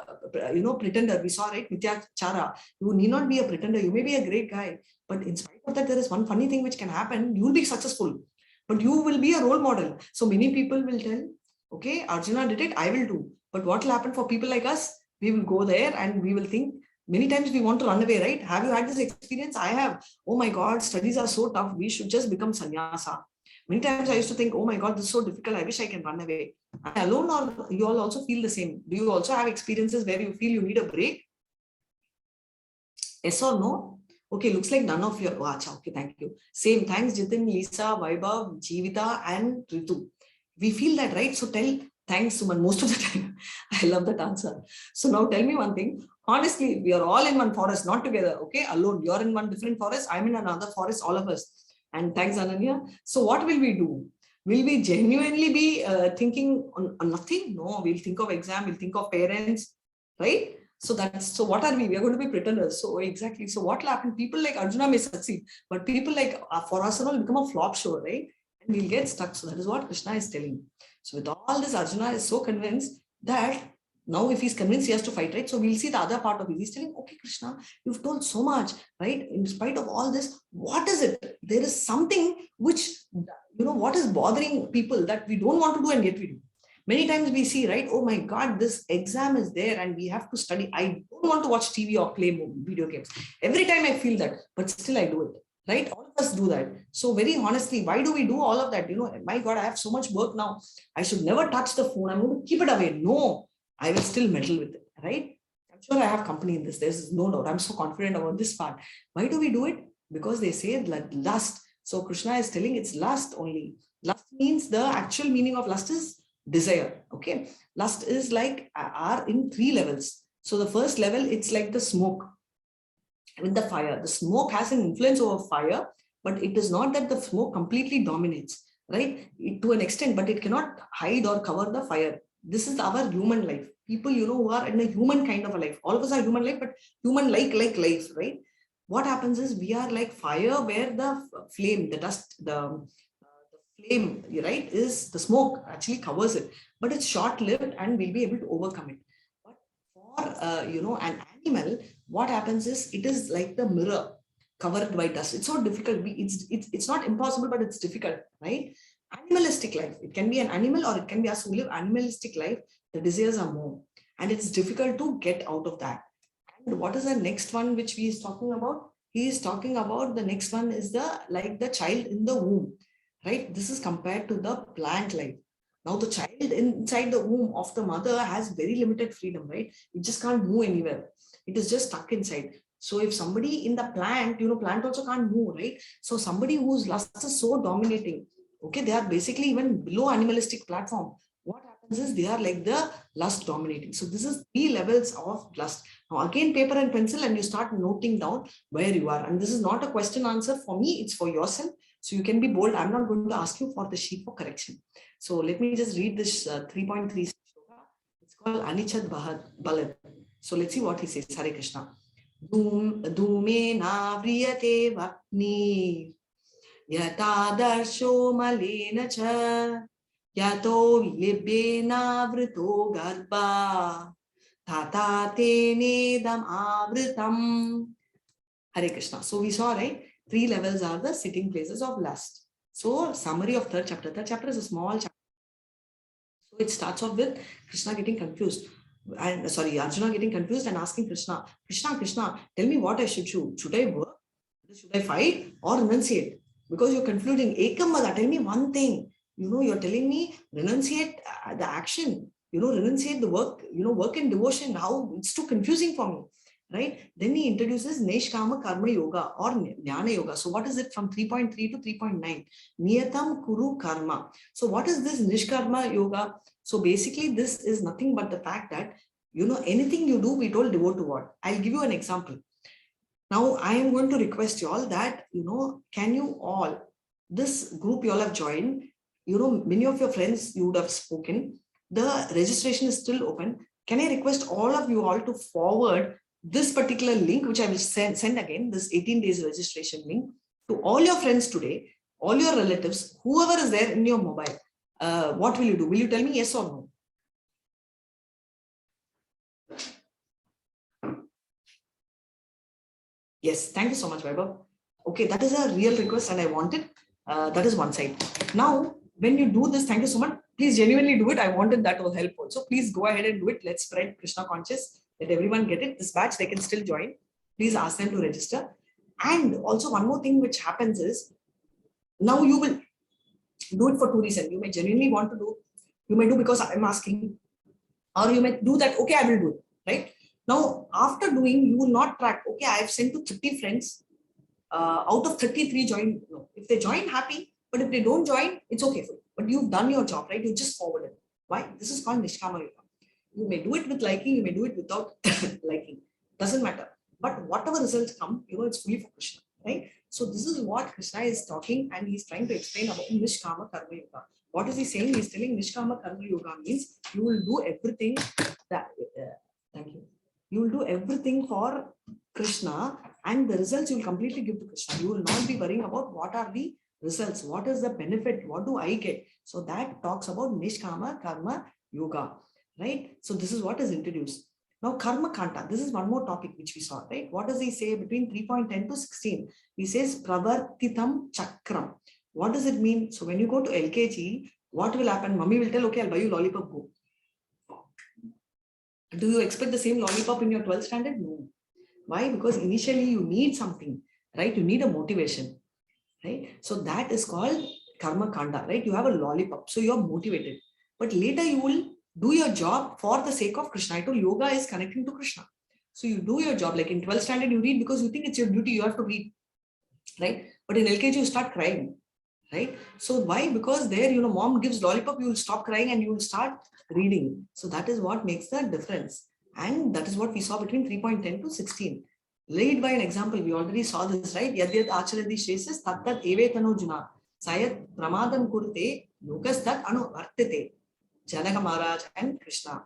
pretender. We saw, right? Mityachara. You need not be a pretender. You may be a great guy. But in spite of that, there is one funny thing which can happen. You will be successful, but you will be a role model. So many people will tell, okay, Arjuna did it, I will do. But what will happen for people like us? We will go there and we will think, many times we want to run away, right? Have you had this experience? I have. Oh my God, studies are so tough. We should just become sannyasa. Many times I used to think, oh my God, this is so difficult. I wish I can run away. Alone, or you all also feel the same? Do you also have experiences where you feel you need a break? Yes or no? Okay, looks like none of you. Oh, okay, thank you. Same. Thanks, Jitin, Lisa, Vaibhav, Jeevita, and Ritu. We feel that, right? So thanks, Suman, most of the time. I love that answer. So now tell me one thing. Honestly, we are all in one forest, not together, okay? Alone. You're in one different forest. I'm in another forest, all of us. And thanks, Ananya. So what will we do? Will we genuinely be thinking on nothing? No, we'll think of exam, we'll think of parents, right? So what are we? We are going to be pretenders. So exactly. So what will happen? People like Arjuna may succeed, but people like for us all become a flop show, right? And we'll get stuck. So that is what Krishna is telling. So with all this, Arjuna is so convinced that now if he's convinced, he has to fight, right? So we'll see the other part of it. He's telling, okay, Krishna, you've told so much, right? In spite of all this, what is it? There is something which, what is bothering people that we don't want to do and yet we do. Many times we see, right? Oh my God, this exam is there and we have to study. I don't want to watch TV or play video games. Every time I feel that, but still I do it, right? All of us do that. So very honestly, why do we do all of that? My God, I have so much work now. I should never touch the phone. I'm going to keep it away. No, I will still meddle with it, right? I'm sure I have company in this. There's no doubt. I'm so confident about this part. Why do we do it? Because they say lust. So Krishna is telling it's lust only. Lust means, the actual meaning of lust is desire. Okay. Lust is like are in 3 levels. So the first level, it's like the smoke with the fire. The smoke has an influence over fire, but it is not that the smoke completely dominates, right? To an extent, but it cannot hide or cover the fire. This is our human life. People, who are in a human kind of a life. All of us are human life, but human like life, right? what happens is we are like fire where the flame, the dust, the flame, right, is the smoke actually covers it, but it's short-lived and we'll be able to overcome it. But for an animal, what happens is it is like the mirror covered by dust. It's so difficult. It's not impossible, but it's difficult, right? Animalistic life. It can be an animal or it can be us who live animalistic life. The desires are more, and it's difficult to get out of that. And what is the next one which he is talking about? He is talking about the next one is the child in the womb, right? This is compared to the plant life. Now the child inside the womb of the mother has very limited freedom, right? It just can't move anywhere. It is just stuck inside. So if somebody in the plant, plant also can't move, right? So somebody whose lust is so dominating, okay, they are basically even below animalistic platform. What happens is they are like the lust dominating. So this is 3 levels of lust. Now again, paper and pencil, and you start noting down where you are. And this is not a question answer for me, it's for yourself. So you can be bold. I'm not going to ask you for the sheet for correction. So let me just read this 3.3 shloka. It's called Anichat Balad. So let's see what he says. Hare Krishna. Dhume navriyate vakni yatadarsho malena cha yato libena vrito garbha tata tenedam avritam. Hare Krishna. So we saw, right? 3 levels are the sitting places of lust. So summary of third chapter. Third chapter is a small chapter. So it starts off with Krishna getting confused. Arjuna getting confused and asking Krishna, Krishna, tell me what I should do. Should I work? Should I fight or renunciate? Because you're concluding, Ekam Vada, tell me one thing. You're telling me renunciate the action, renunciate the work, work in devotion. How it's too confusing for me. Right? Then he introduces Nishkama Karma Yoga or Jnana Yoga. So what is it from 3.3 to 3.9? Niyatam Kuru Karma. So what is this Nishkarma Yoga? So basically this is nothing but the fact that, anything you do, we told devote to what? I'll give you an example. Now I am going to request you all that, can you all, this group you all have joined, many of your friends you would have spoken, the registration is still open. Can I request all of you all to forward this particular link, which I will send again, this 18 days registration link, to all your friends today, all your relatives, whoever is there in your mobile. What will you do? Will you tell me yes or no? Yes, thank you so much, Vaibhav. Okay, that is a real request and I want it. That is one side. Now, when you do this, thank you so much. Please genuinely do it. I wanted that will help also. Please go ahead and do it. Let's spread Krishna conscious. Let everyone get it. This batch, they can still join. Please ask them to register. And also one more thing which happens is, now you will do it for 2 reasons. You may genuinely want to do, you may do because I'm asking, or you may do that, okay, I will do it, right? Now, after doing, you will not track, okay, I have sent to 30 friends, out of 33 join. No. If they join, happy, but if they don't join, it's okay for you. But you've done your job, right? You just forwarded. Why? This is called Nishkama Yoga. You may do it with liking, you may do it without liking. Doesn't matter. But whatever results come, it's fully for Krishna, right? So this is what Krishna is talking and he's trying to explain about Nishkama Karma Yoga. What is he saying? He's telling Nishkama Karma Yoga means you will do everything that, thank you. You will do everything for Krishna and the results you will completely give to Krishna. You will not be worrying about what are the results, what is the benefit, what do I get. So that talks about Nishkama Karma Yoga, right? So this is what is introduced. Now Karma Kanta, this is one more topic which we saw, right? What does he say between 3.10 to 16? He says Pravartitam Chakram. What does it mean? So when you go to LKG, what will happen? Mummy will tell, okay, I'll buy you lollipop, go. Do you expect the same lollipop in your 12th standard? No. Why? Because initially you need something, right? You need a motivation, right? So that is called Karma Kanda, right? You have a lollipop, so you're motivated. But later you will do your job for the sake of Krishna. I told yoga is connecting to Krishna. So you do your job, like in 12th standard, you read because you think it's your duty, you have to read, right? But in LKG, you start crying, right? So why? Because there, mom gives lollipop, you will stop crying and you will start reading. So that is what makes the difference. And that is what we saw between 3.10 to 16. Lead by an example, we already saw this, right? Yadyat acharadi shesas tattat evetano juna sayat pramadam kurte yogas tat anu vartate. Janaka Maharaj and Krishna,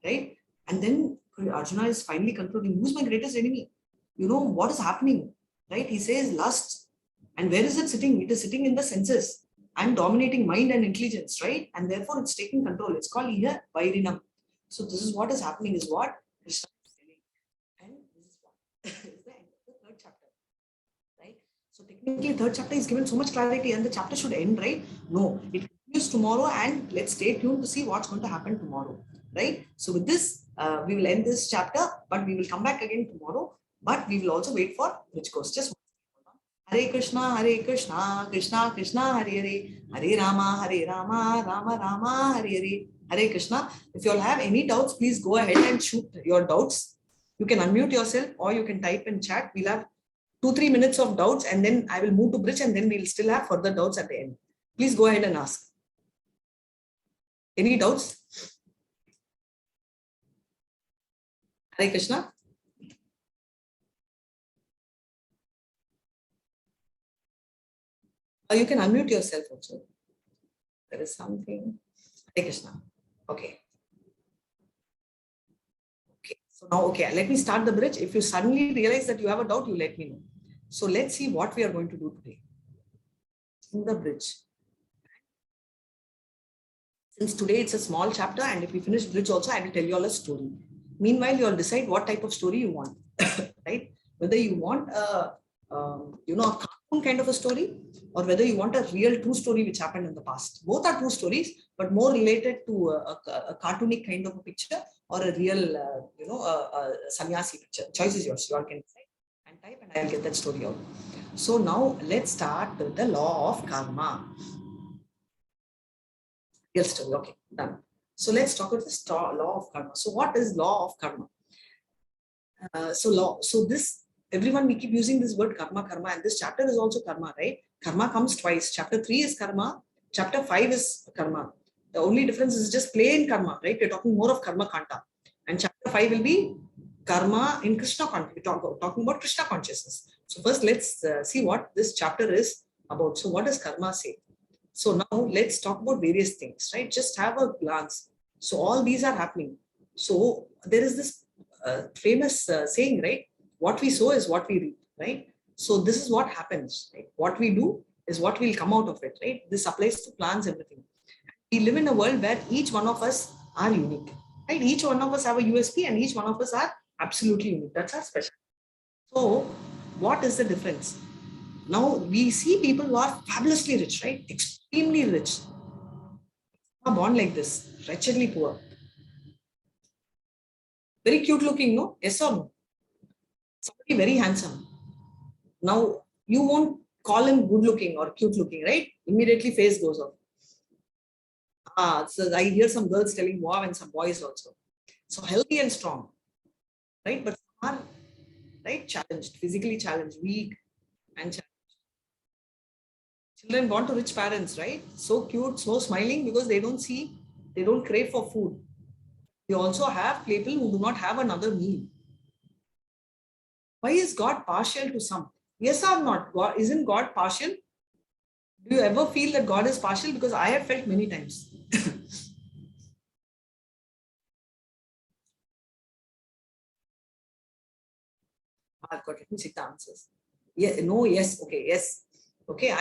right? And then Arjuna is finally concluding, who's my greatest enemy? What is happening? right? He says lust. And where is it sitting? It is sitting in the senses. I'm dominating mind and intelligence, right? And therefore it's taking control. It's called Iha Vairinam. So this is what is happening, is what Krishna is telling. And this is what is the end of the third chapter, right? So technically third chapter is given so much clarity and the chapter should end, right? No, it continues tomorrow, and let's stay tuned to see what's going to happen tomorrow, right? So with this, we will end this chapter, but we will come back again tomorrow, but we will also wait for which goes. Just Hare Krishna, Krishna Krishna, Hare Hare, Hare Rama, Rama Rama, Hare Hare, Hare Krishna. If you all have any doubts, please go ahead and shoot your doubts. You can unmute yourself or you can type in chat. We'll have 2-3 minutes of doubts, and then I will move to bridge, and then we'll still have further doubts at the end. Please go ahead and ask. Any doubts? Hare Krishna. Or you can unmute yourself also. There is something. Hare Krishna. Okay. Okay. So now, okay, let me start the bridge. If you suddenly realize that you have a doubt, you let me know. So let's see what we are going to do today in the bridge. Since today it's a small chapter, and if we finish bridge also, I will tell you all a story. Meanwhile, you all decide what type of story you want, right? Whether you want a cartoon kind of a story, or whether you want a real true story which happened in the past. Both are true stories, but more related to a cartoonic kind of a picture, or a real, a sannyasi picture. Choice is yours. You all can decide and type, and I'll get that story out. So now let's start with the law of karma. Real story. Okay, done. So let's talk about the law of karma. So what is law of karma? So this, everyone, we keep using this word karma, and this chapter is also karma, right? Karma comes twice. Chapter 3 is karma. Chapter 5 is karma. The only difference is just plain karma, right? We're talking more of karma kanta. And chapter 5 will be karma in Krishna consciousness. We're talking about Krishna consciousness. So first, let's see what this chapter is about. So what does karma say? So now let's talk about various things, right? Just have a glance. So all these are happening. So there is this famous saying, right? What we sow is what we reap, right? So this is what happens, right? What we do is what will come out of it, right? This applies to plants, everything. We live in a world where each one of us are unique, right? Each one of us have a USP, and each one of us are absolutely unique. That's our special. So what is the difference? Now we see people who are fabulously rich, right? Extremely rich. Are born like this, wretchedly poor. Very cute looking, no? Yes or no? Somebody very handsome. Now you won't call him good looking or cute looking, right? Immediately face goes off. So I hear some girls telling wow, and some boys also. So healthy and strong, right? But some are, right, challenged, physically challenged, weak and challenged. Children born to rich parents, right? So cute, so smiling, because they don't crave for food. We also have people who do not have another meal. Why is God partial to some? Yes or not? God, isn't God partial? Do you ever feel that God is partial? Because I have felt many times. I've got, let me see the answers. Yeah, no, yes, okay, yes. Okay,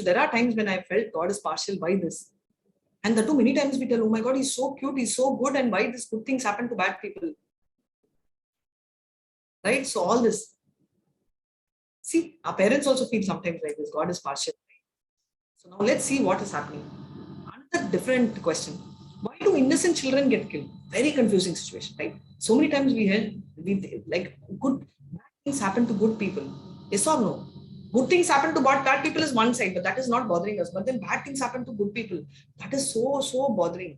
there are times when I felt God is partial by this. And the too many times we tell, oh my God, he's so cute, he's so good, and why these good things happen to bad people? Right? So all this. See, our parents also feel sometimes like this, God is partial. So now let's see what is happening. Another different question. Why do innocent children get killed? Very confusing situation, right? So many times we heard, like, bad things happen to good people. Yes or no? Good things happen to bad people is one side, but that is not bothering us. But then bad things happen to good people. That is so bothering.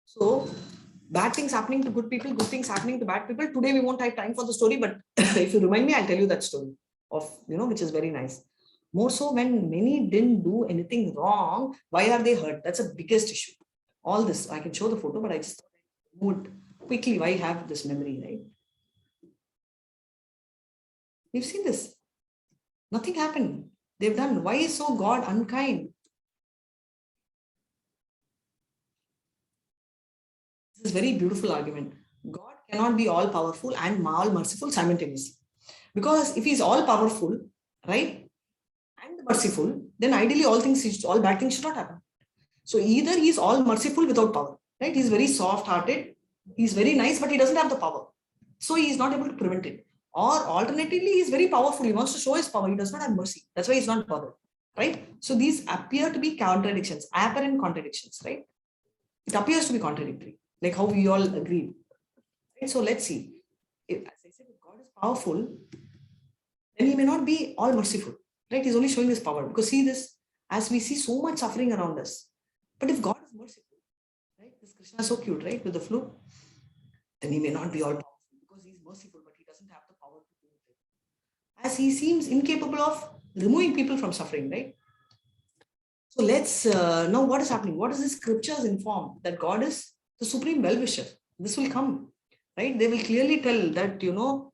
So bad things happening to good people, good things happening to bad people. Today we won't have time for the story, but if you remind me, I'll tell you that story of, which is very nice. More so when many didn't do anything wrong, why are they hurt? That's the biggest issue. All this, I can show the photo, but I just would quickly, why have this memory, right? We've seen this. Nothing happened. They've done. Why is so God unkind? This is a very beautiful argument. God cannot be all powerful and all merciful simultaneously. Because if he's all powerful, right, and merciful, then ideally all bad things should not happen. So either he's all merciful without power, right? He's very soft-hearted, he's very nice, but he doesn't have the power. So he is not able to prevent it. Or alternatively, he's very powerful. He wants to show his power. He does not have mercy. That's why he's not bothered, right? So these appear to be contradictions, apparent contradictions, right? It appears to be contradictory, like how we all agreed. Right? So let's see. As I said, if God is powerful, then he may not be all merciful, right? He's only showing his power. Because see this, as we see so much suffering around us. But if God is merciful, right? This Krishna is so cute, right? With the flute, then he may not be all powerful because he's merciful, but he doesn't have the power to do it. As he seems incapable of removing people from suffering, right? So let's know what is happening. What does the scriptures inform? That God is the supreme well-wisher. This will come, right? They will clearly tell that, you know,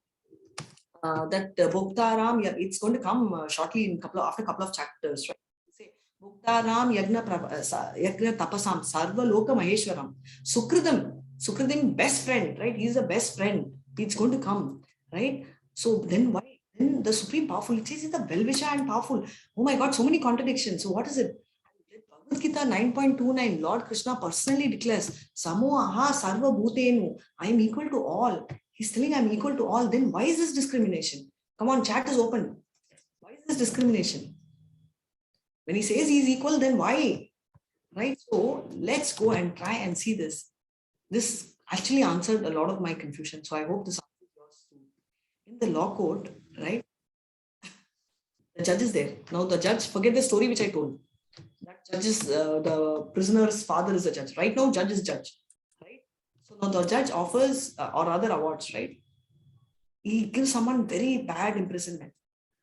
that Bhoktaram, it's going to come shortly in after a couple of chapters, right? Say Bhoktaram Yagna Tapasam Sarva Loka Maheshwaram Sukridim best friend, right? He's the best friend. It's going to come, right? So then why? Then the supreme powerful, it says he's the well-wisher and powerful. Oh my God, so many contradictions. So what is it? Bhagavad Gita 9.29, Lord Krishna personally declares, Samoha Sarva Bhutenu, I am equal to all. He's telling I'm equal to all. Then why is this discrimination? Come on, chat is open. Why is this discrimination? When he says he's equal, then why? Right? So let's go and try and see this. This actually answered a lot of my confusion. So I hope this answers yours too. In the law court, right? The judge is there. Now the judge, forget the story which I told. That judge is, the prisoner's father is the judge. Right now, judge is judge. Right? So now the judge offers or other awards, right? He gives someone very bad imprisonment.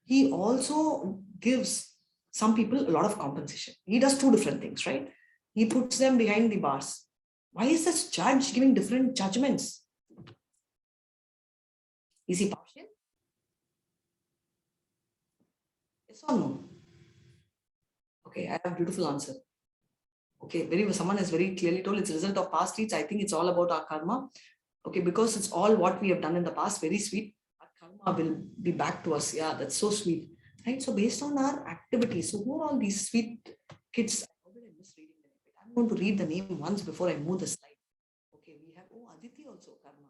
He also gives some people a lot of compensation. He does two different things, right? He puts them behind the bars. Why is this judge giving different judgments? Is he partial? Yes or no? Okay, I have a beautiful answer. Okay, someone has very clearly told it's a result of past deeds. I think it's all about our karma. Okay, because it's all what we have done in the past, very sweet. Our karma will be back to us. Yeah, that's so sweet. Right? So based on our activities, so who are all these sweet kids? How did I miss reading them? I'm going to read the name once before I move the slide. Okay, we have, Aditi also, karma.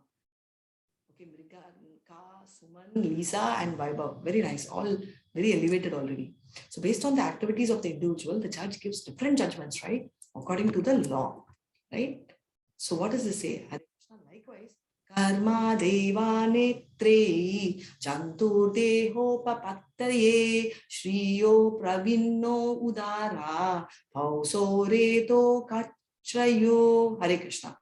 Okay, Mriga, Ka, Suman, Lisa, and Vaibhav. Very nice, all very elevated already. So based on the activities of the individual, the judge gives different judgments, right? According to the law, right? So what does this say? Likewise, karma deva netre jantur deho papattaye shriyo pravinno udara pauso reto kachrayo. Hare Krishna.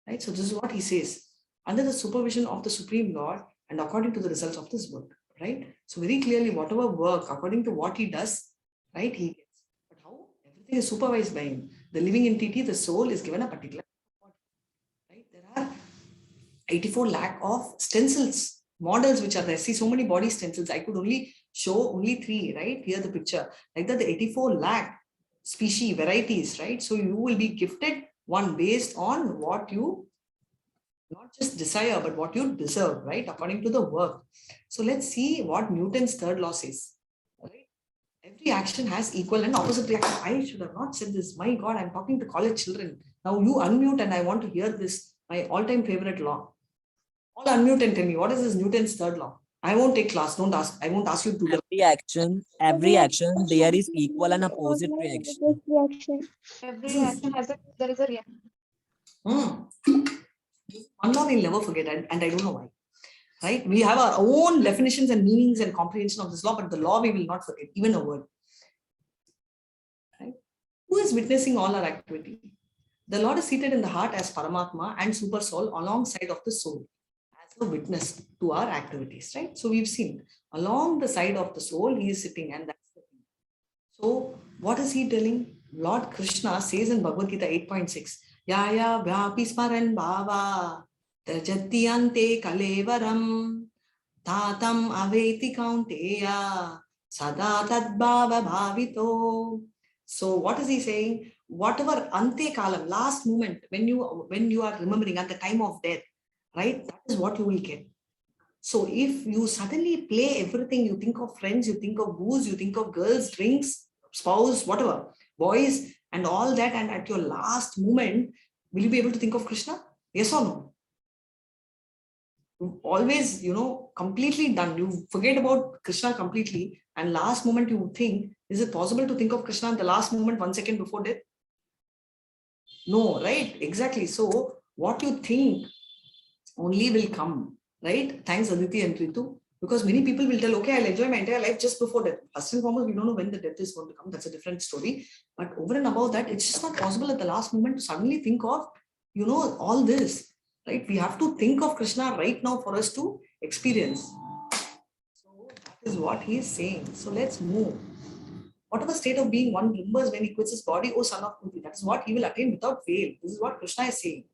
Right? So this is what he says. Under the supervision of the Supreme Lord and according to the results of this work, right? So very clearly, whatever work, according to what he does, right, he gets. But how? Everything is supervised by him. The living entity, the soul, is given a particular body, right? There are 84 lakh of stencils, models which are there. See, so many body stencils. I could only show only 3, right? Here the picture. Like that, the 84 lakh species, varieties, right? So you will be gifted one based on what you not just desire, but what you deserve, right? According to the work. So let's see what Newton's third law says. Right? Every action has equal and opposite reaction. I should have not said this. My God, I'm talking to college children. Now you unmute and I want to hear this, my all-time favorite law. All unmute and tell me, what is this Newton's third law? I won't take class. Don't ask. I won't ask you to. Every action, there is equal and opposite reaction. Every action has there is a reaction. One law we'll never forget, and I don't know why. Right? We have our own definitions and meanings and comprehension of this law, but the law we will not forget, even a word. Right? Who is witnessing all our activity? The Lord is seated in the heart as Paramatma and Super Soul alongside of the soul as a witness to our activities. Right? So we've seen along the side of the soul, he is sitting, and that's the thing. So what is he telling? Lord Krishna says in Bhagavad Gita 8.6, Yaya Vyapi Smaran Bhava Tajati Ante Kalevaram Tatam Aveti Kaunteya Sada Tadbhava Bhavito. So what is he saying? Whatever Ante Kalam, last moment, when you are remembering at the time of death, right? That is what you will get. So if you suddenly play everything, you think of friends, you think of booze, you think of girls, drinks, spouse, whatever, boys, and all that, and at your last moment, will you be able to think of Krishna? Yes or no? You always, completely done. You forget about Krishna completely, and last moment you think, is it possible to think of Krishna at the last moment, 1 second before death? No, right? Exactly. So what you think only will come, right? Thanks, Aditi and Ritu. Because many people will tell, okay, I'll enjoy my entire life just before death. First and foremost, we don't know when the death is going to come. That's a different story. But over and above that, it's just not possible at the last moment to suddenly think of, all this, right? We have to think of Krishna right now for us to experience. So that is what he is saying. So let's move. Whatever state of being one remembers when he quits his body, O son of Kunti, that is what he will attain without veil. This is what Krishna is saying.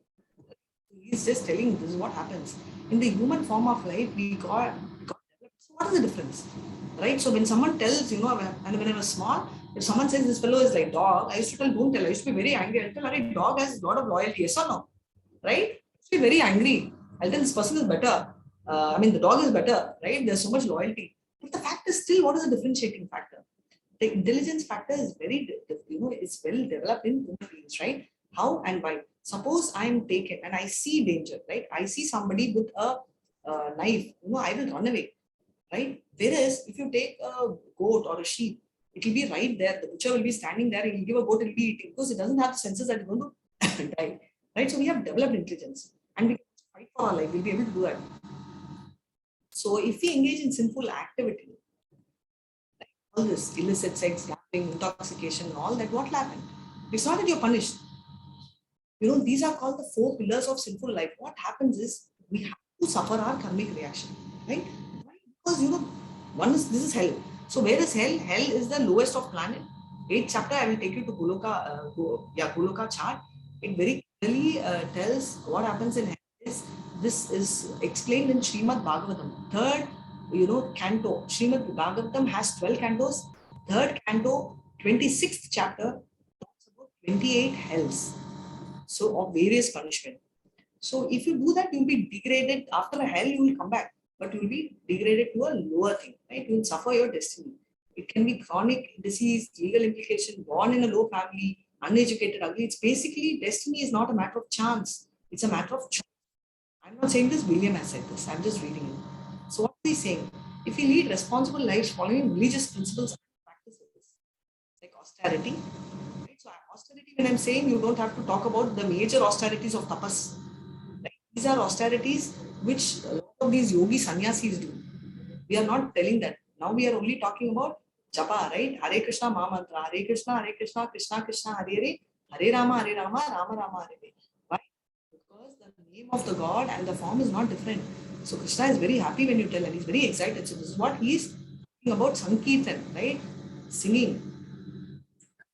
He's just telling this is what happens. In the human form of life, we got developed. So what is the difference? Right? So when someone tells, and when I was small, if someone says this fellow is like dog, I used to tell, don't tell. I used to be very angry. I'll tell, dog has a lot of loyalty, yes or no? Right? I used to be very angry. I'll tell this person is better. The dog is better, right? There's so much loyalty. But the fact is still, what is the differentiating factor? The intelligence factor is it's well developed in human beings, right? How and why? Suppose I am taken and I see danger, right? I see somebody with a knife, I will run away, right? Whereas if you take a goat or a sheep, it will be right there. The butcher will be standing there. He will give a goat, it will be eating because it doesn't have the senses that it's going to die, right? So we have developed intelligence and we fight for our life. We'll be able to do that. So if we engage in sinful activity, all this illicit sex, gambling, intoxication, all that, what will happen? It's not that you're punished. These are called the 4 pillars of sinful life. What happens is we have to suffer our karmic reaction, right? Because this is hell. So where is hell? Hell is the lowest of planet. 8th chapter, I will take you to Goloka chart. It very clearly tells what happens in hell. This is explained in Srimad Bhagavatam. 3rd, canto. Srimad Bhagavatam has 12 cantos. 3rd canto, 26th chapter, talks about 28 hells. So of various punishment. So if you do that, you'll be degraded. After a hell, you will come back, but you'll be degraded to a lower thing, right? You will suffer your destiny. It can be chronic disease, legal implication, born in a low family, uneducated, ugly. It's basically destiny is not a matter of chance. It's a matter of choice. I'm not saying this, William has said this. I'm just reading it. So what is he saying? If we lead responsible lives following religious principles and practices, like austerity, right? So austerity, when I'm saying, you don't have to talk about the major austerities of tapas. Right? These are austerities which a lot of these yogi sannyasis do. We are not telling that. Now we are only talking about japa, right? Hare Krishna Mahamantra, Hare Krishna, Krishna Krishna, Hare Rama, Rama Rama, Hare Hare. Why? Because the name of the God and the form is not different. So Krishna is very happy when you tell, and he's very excited. So this is what he is talking about, Sankirtan, right? Singing.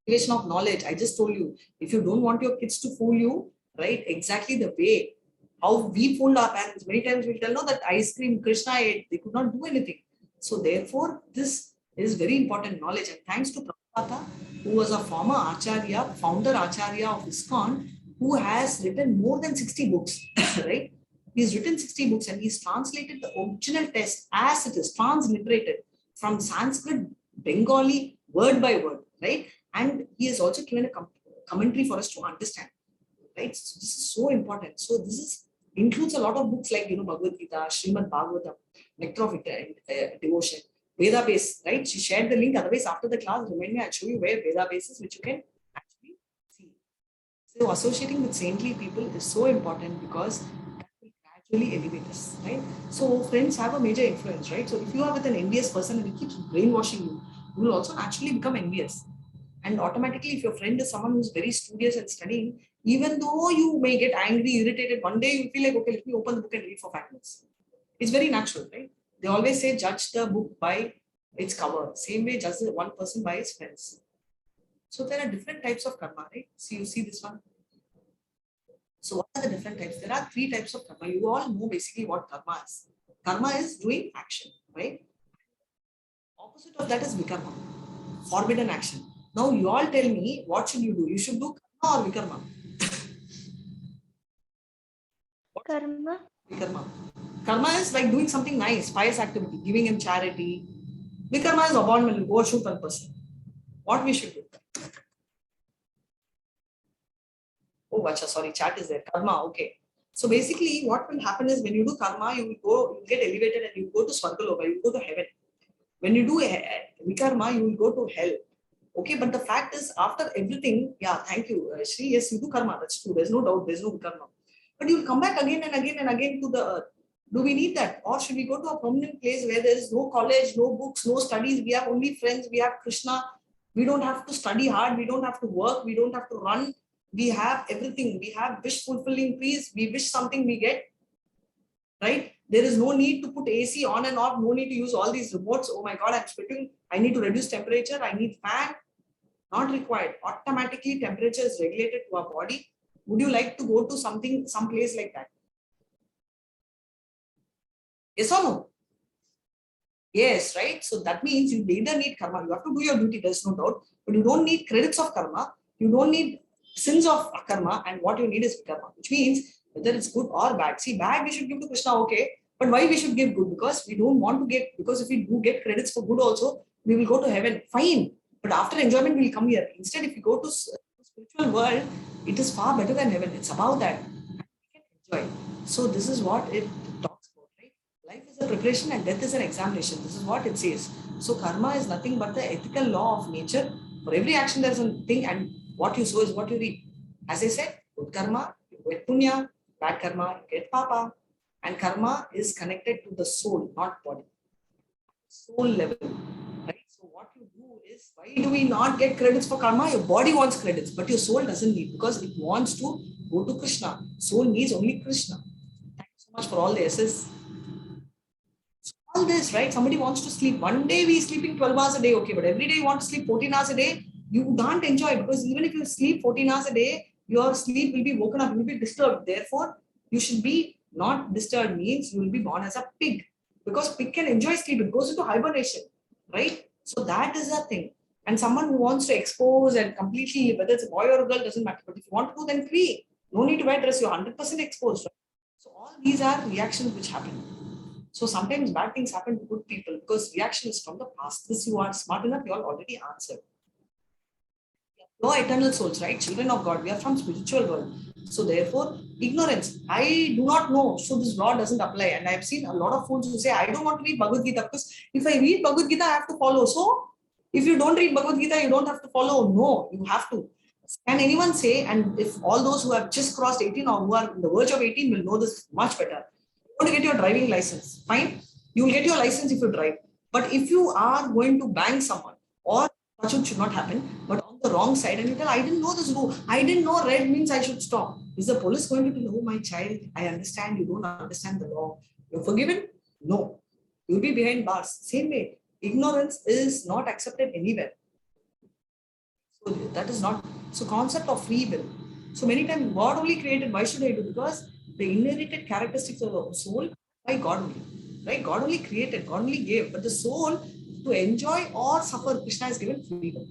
Cultivation of knowledge. I just told you, if you don't want your kids to fool you, right? Exactly the way how we fooled our parents. Many times we tell, no, that ice cream Krishna ate, they could not do anything. So therefore, this is very important knowledge. And thanks to Prabhupada, who was a former Acharya, founder Acharya of ISKCON, who has written more than 60 books, right? He's written 60 books and he's translated the original text as it is, transliterated from Sanskrit, Bengali, word by word, right? And he has also given a commentary for us to understand, right? So this is so important. So this includes a lot of books like, Bhagavad Gita, Srimad Bhagavatam, Nectar of Devotion, Veda Base, right? She shared the link. Otherwise, after the class, remind me, I'll show you where Veda Base is, which you can actually see. So associating with saintly people is so important because that will gradually elevate us, right? So friends have a major influence, right? So if you are with an envious person and he keeps brainwashing you, you will also naturally become envious. And automatically, if your friend is someone who's very studious and studying, even though you may get angry, irritated, one day you feel like, okay, let me open the book and read for 5 minutes. It's very natural, right? They always say, judge the book by its cover. Same way, judge one person by his friends. So there are different types of karma, right? So you see this one. So what are the different types? There are 3 types of karma. You all know basically what karma is. Karma is doing action, right? Opposite of that is vikarma, forbidden action. Now you all tell me, what should you do? You should do karma or vikarma? Karma. Vikarma. Karma is like doing something nice, pious activity, giving him charity. Vikarma is abominable, go shoot one person. What we should do? Oh, Vacha, sorry, chat is there. Karma, okay. So basically, what will happen is when you do karma, you will go, you get elevated and you go to Swargaloka, you go to heaven. When you do vikarma, you will go to hell. Okay, but the fact is, after everything, yeah, thank you, Shri, yes, you do karma, that's true, there's no doubt, there's no vikarma. But you will come back again and again and again to the earth. Do we need that? Or should we go to a permanent place where there is no college, no books, no studies, we have only friends, we have Krishna, we don't have to study hard, we don't have to work, we don't have to run, we have everything, we have wish fulfilling trees, we wish something we get, right? There is no need to put AC on and off, no need to use all these remotes. Oh my God, I'm sweating, I need to reduce temperature, I need fan. Not required. Automatically temperature is regulated to our body. Would you like to go to some place like that? Yes or no? Yes, right? So that means you neither need karma. You have to do your duty, there's no doubt. But you don't need credits of karma. You don't need sins of karma. And what you need is karma, which means whether it's good or bad. See, bad we should give to Krishna, okay. But why we should give good? Because we don't want to get, because if we do get credits for good also, we will go to heaven. Fine. But after enjoyment, we'll come here. Instead, if you go to spiritual world, it is far better than heaven. It's about that. We can enjoy. So this is what it talks about, right? Life is a preparation and death is an examination. This is what it says. So karma is nothing but the ethical law of nature. For every action, there's a thing, and what you sow is what you reap. As I said, good karma, you get punya, bad karma, you get papa. And karma is connected to the soul, not body. Soul level. Right? So what you do is, why do we not get credits for karma? Your body wants credits, but your soul doesn't need, because it wants to go to Krishna. Soul needs only Krishna. Thank you so much for all the S's. So all this, right? Somebody wants to sleep. One day we sleeping 12 hours a day, okay, but every day you want to sleep 14 hours a day, you can't enjoy, because even if you sleep 14 hours a day, your sleep will be woken up, you will be disturbed. Therefore, you should be not disturbed, means you will be born as a pig, because pig can enjoy sleep, it goes into hibernation, right? So that is a thing. And someone who wants to expose and completely, whether it's a boy or a girl, doesn't matter. But if you want to do, then free. No need to wear dress, you're 100% exposed. Right? So all these are reactions which happen. So sometimes bad things happen to good people because reaction is from the past. This you are smart enough, you all already answered. No eternal souls, right? Children of God, we are from spiritual world. So therefore, ignorance. I do not know, so this law doesn't apply. And I've seen a lot of fools who say, I don't want to read Bhagavad Gita because if I read Bhagavad Gita, I have to follow. So if you don't read Bhagavad Gita, you don't have to follow. No, you have to. Can anyone say, and if all those who have just crossed 18 or who are on the verge of 18 will know this much better. You want to get your driving license, fine. You will get your license if you drive. But if you are going to bang someone, or that should not happen, but on the wrong side, and you tell, I didn't know this rule. I didn't know red means I should stop. Is the police going to know, my child, I understand you don't understand the law. You're forgiven? No. You'll be behind bars. Same way, ignorance is not accepted anywhere. So that is not, so concept of free will. So many times God only created, why should I do? Because the inherited characteristics of the soul by God only. Right? God only created, God only gave, but the soul to enjoy or suffer, Krishna has given freedom.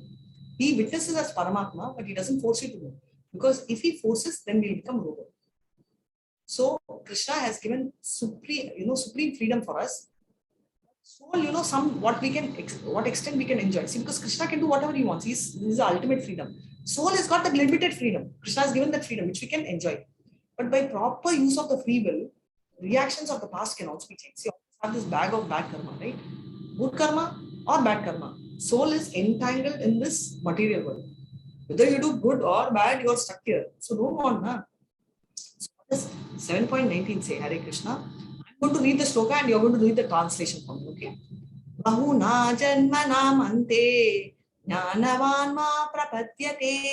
He witnesses as Paramatma, but he doesn't force you to do. Because if he forces, then we'll become robot. So Krishna has given supreme freedom for us. Soul, what extent we can enjoy. See, because Krishna can do whatever he wants. He's the ultimate freedom. Soul has got the limited freedom. Krishna has given that freedom, which we can enjoy. But by proper use of the free will, reactions of the past can also be changed. See, you have this bag of bad karma, right? Good karma or bad karma. Soul is entangled in this material world. Whether you do good or bad, you are stuck here. So don't want, na. So what does 7.19 say, Hare Krishna? I'm going to read the sloka and you're going to read the translation for me, okay? Bahuna janmanam ante jnanavan ma prapadyate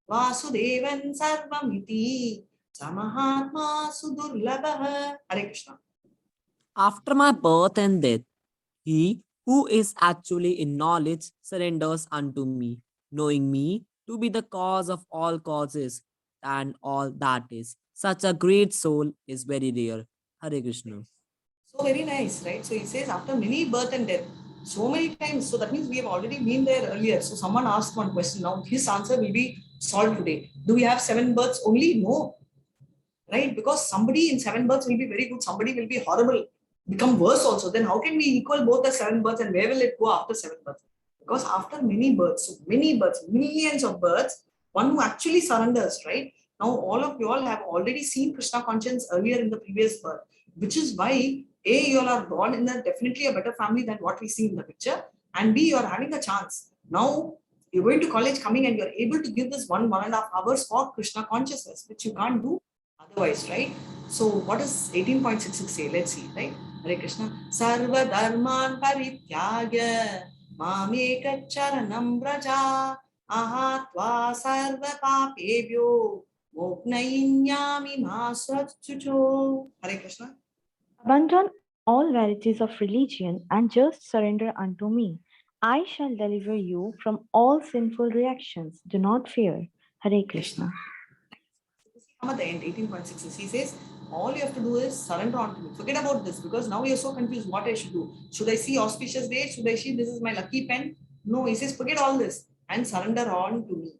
vasudevan sarvamiti samahatma sudurlabha. Hare Krishna. After my birth and death, he who is actually in knowledge surrenders unto me, knowing me to be the cause of all causes and all that is. Such a great soul is very rare. Hare Krishna. So very nice, right? So he says after many birth and death, so many times. So that means we have already been there earlier. So someone asked one question. Now his answer will be solved today. Do we have 7 births only? No. right? Because somebody in 7 births will be very good, somebody will be horrible, become worse also. Then how can we equal both the 7 births, and where will it go after 7 births? Because after many births, so many births, millions of births, one who actually surrenders, right? Now, all of you all have already seen Krishna conscience earlier in the previous birth, which is why A, you all are born in a definitely a better family than what we see in the picture, and B, you are having a chance. Now, you're going to college coming and you're able to give this 1.5 hours for Krishna consciousness, which you can't do otherwise, right? So what does 18.66 say? Let's see, right? Hare Krishna. Sarva dharman parityagya mameka charanam braja ahatva sarva papebhyo moknainyami masvachucho. Hare Krishna. Abandon all varieties of religion and just surrender unto me. I shall deliver you from all sinful reactions. Do not fear. Hare Krishna. Come at the end, 18.66. He says, all you have to do is surrender on to me. Forget about this, because now you're so confused what I should do. Should I see auspicious day? Should I see this is my lucky pen? No, he says, forget all this and surrender on to me.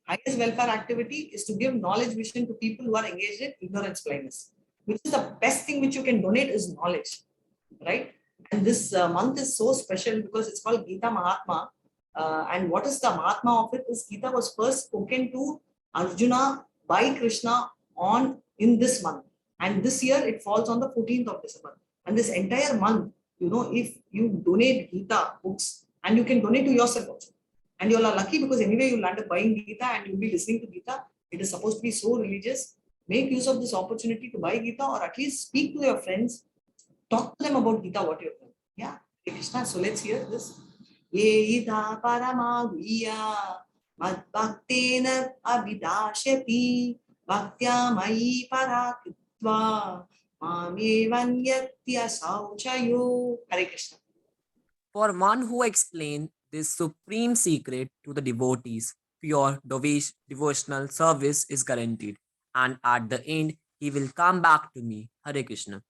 Highest welfare activity is to give knowledge vision to people who are engaged in ignorance blindness, which is the best thing which you can donate is knowledge, right? And this month is so special because it's called Gita Mahatma. And what is the Mahatma of it is Gita was first spoken to Arjuna by Krishna in this month. And this year it falls on the 14th of December. And this entire month, if you donate Gita books, and you can donate to yourself also. And you all are lucky because anyway you'll end up buying Gita and you'll be listening to Gita. It is supposed to be so religious. Make use of this opportunity to buy Gita, or at least speak to your friends. Talk to them about Gita, what you've done. Yeah, Krishna. So let's hear this. Ye ida paramaguya mad bhaktena abhidashyati bhaktya mai parakritva mame vanyatya sauchayo. Hare Krishna. For one who explained this supreme secret to the devotees, pure devotional service is guaranteed, and at the end, he will come back to me. Hare Krishna.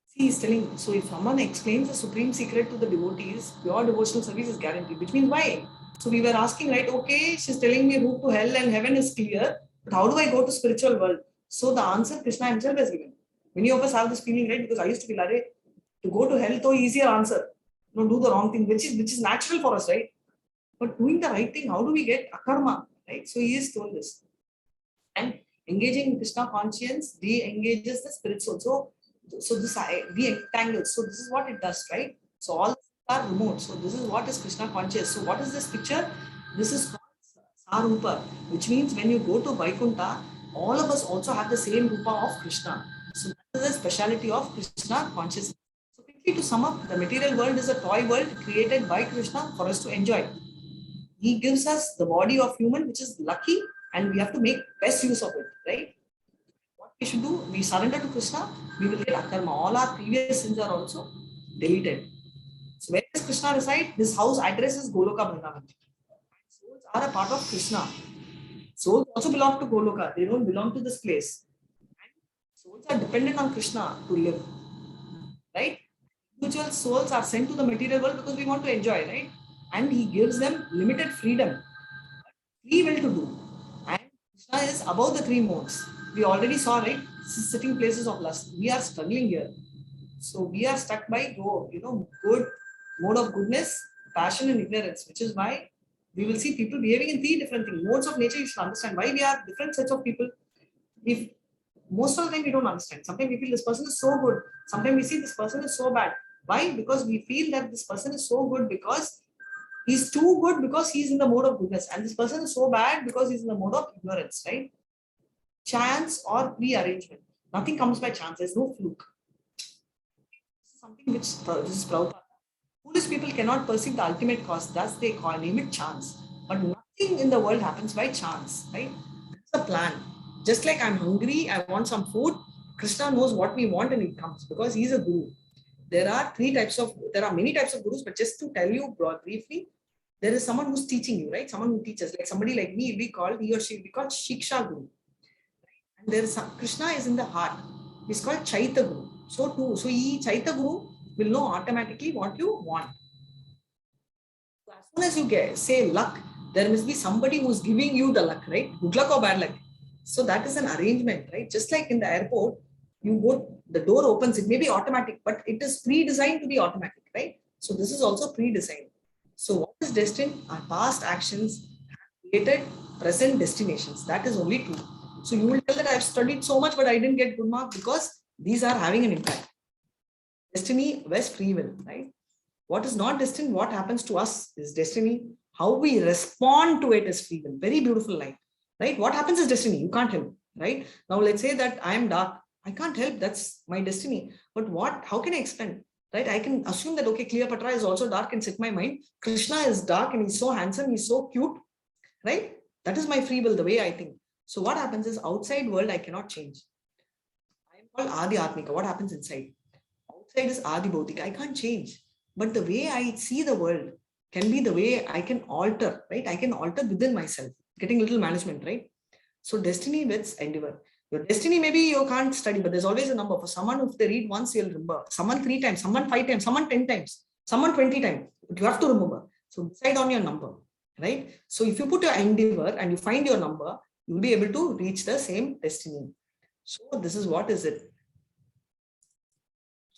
See, he's telling, so if someone explains the supreme secret to the devotees, pure devotional service is guaranteed, which means why? So we were asking, right, okay, she's telling me route to hell and heaven is clear, but how do I go to spiritual world? So the answer Krishna himself has given. Many of us have this feeling, right, because I used to be like, to go to hell, though easier answer. No, do the wrong thing, which is natural for us, right? But doing the right thing, how do we get akarma, right? So he has told this. And engaging in Krishna conscience, de-engages the spirits also. So this de-entangles. So this is what it does, right? So all are removed. So this is what is Krishna conscious. So what is this picture? This is called Sarupa, which means when you go to Vaikuntha, all of us also have the same Rupa of Krishna. So that is the speciality of Krishna consciousness. So quickly to sum up, the material world is a toy world created by Krishna for us to enjoy. He gives us the body of human, which is lucky, and we have to make best use of it, right? What we should do, we surrender to Krishna, we will get akarma. All our previous sins are also deleted. So where does Krishna reside? His house address is Goloka Vrindavan. Souls are a part of Krishna. Souls also belong to Goloka. They don't belong to this place. And souls are dependent on Krishna to live, right? Individual souls are sent to the material world because we want to enjoy, right? And he gives them limited freedom, free will to do. And Krishna is above the three modes. We already saw, right? Sitting places of lust. We are struggling here. So we are stuck by good mode of goodness, passion, and ignorance, which is why we will see people behaving in three different things. Modes of nature, you should understand why we are different sets of people. If most of the time we don't understand. Sometimes we feel this person is so good. Sometimes we see this person is so bad. Why? Because we feel that this person is so good because he's too good because he's in the mode of goodness. And this person is so bad because he's in the mode of ignorance, right? Chance or pre-arrangement. Nothing comes by chance. There's no fluke. Something which this is Prabhupada. Foolish people cannot perceive the ultimate cause. Thus they name it chance. But nothing in the world happens by chance, right? It's a plan. Just like I'm hungry, I want some food. Krishna knows what we want and it comes because he's a guru. There are many types of gurus, but just to tell you briefly, there is someone who's teaching you, right? Someone who teaches, like somebody like me, he or she will be called Shiksha Guru. And there is Krishna is in the heart. He's called Chaita Guru. So Chaita Guru will know automatically what you want. So as soon as you say luck, there must be somebody who's giving you the luck, right? Good luck or bad luck? So that is an arrangement, right? Just like in the airport, you go, the door opens, it may be automatic, but it is pre-designed to be automatic, right? So this is also pre-designed. So what is destined? Our past actions have created present destinations. That is only true. So you will tell that I've studied so much, but I didn't get good mark because these are having an impact. Destiny was free will, right? What is not destined, what happens to us is destiny. How we respond to it is free will. Very beautiful line, right? What happens is destiny. You can't help, right? Now let's say that I am dark. I can't help. That's my destiny. But what? How can I explain? Right? I can assume that okay, Cleopatra is also dark and set my mind. Krishna is dark and he's so handsome. He's so cute, right? That is my free will. The way I think. So what happens is outside world I cannot change. I am called Adi Atmika. What happens inside? Outside is Adi Bhautika. I can't change. But the way I see the world can be the way I can alter, right? I can alter within myself, getting little management, right? So destiny with endeavor. Your destiny, maybe you can't study, but there's always a number. For someone, if they read once, you'll remember. Someone 3 times, someone 5 times, someone 10 times, someone 20 times. But you have to remember. So decide on your number, right? So if you put your endeavor and you find your number, you'll be able to reach the same destiny. So this is what is it.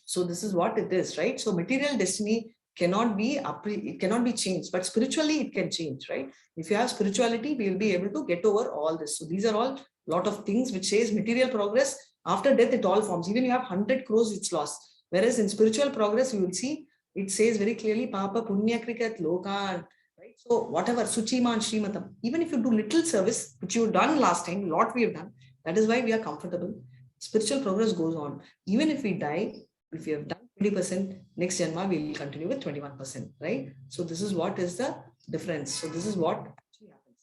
So this is what it is, right? So material destiny cannot be it cannot be changed, but spiritually it can change, right? If you have spirituality, we will be able to get over all this. So these are all lot of things which says material progress, after death it all forms. Even you have 100 crores, it's lost. Whereas in spiritual progress, you will see it says very clearly Papa Punya Krikat Lokan, right? So whatever Suchiman Shrimatam, even if you do little service, which you've done last time, lot we have done, that is why we are comfortable. Spiritual progress goes on. Even if we die, if you have done 20%, next Janma we will continue with 21%, right? So this is what is the difference. So this is what actually happens.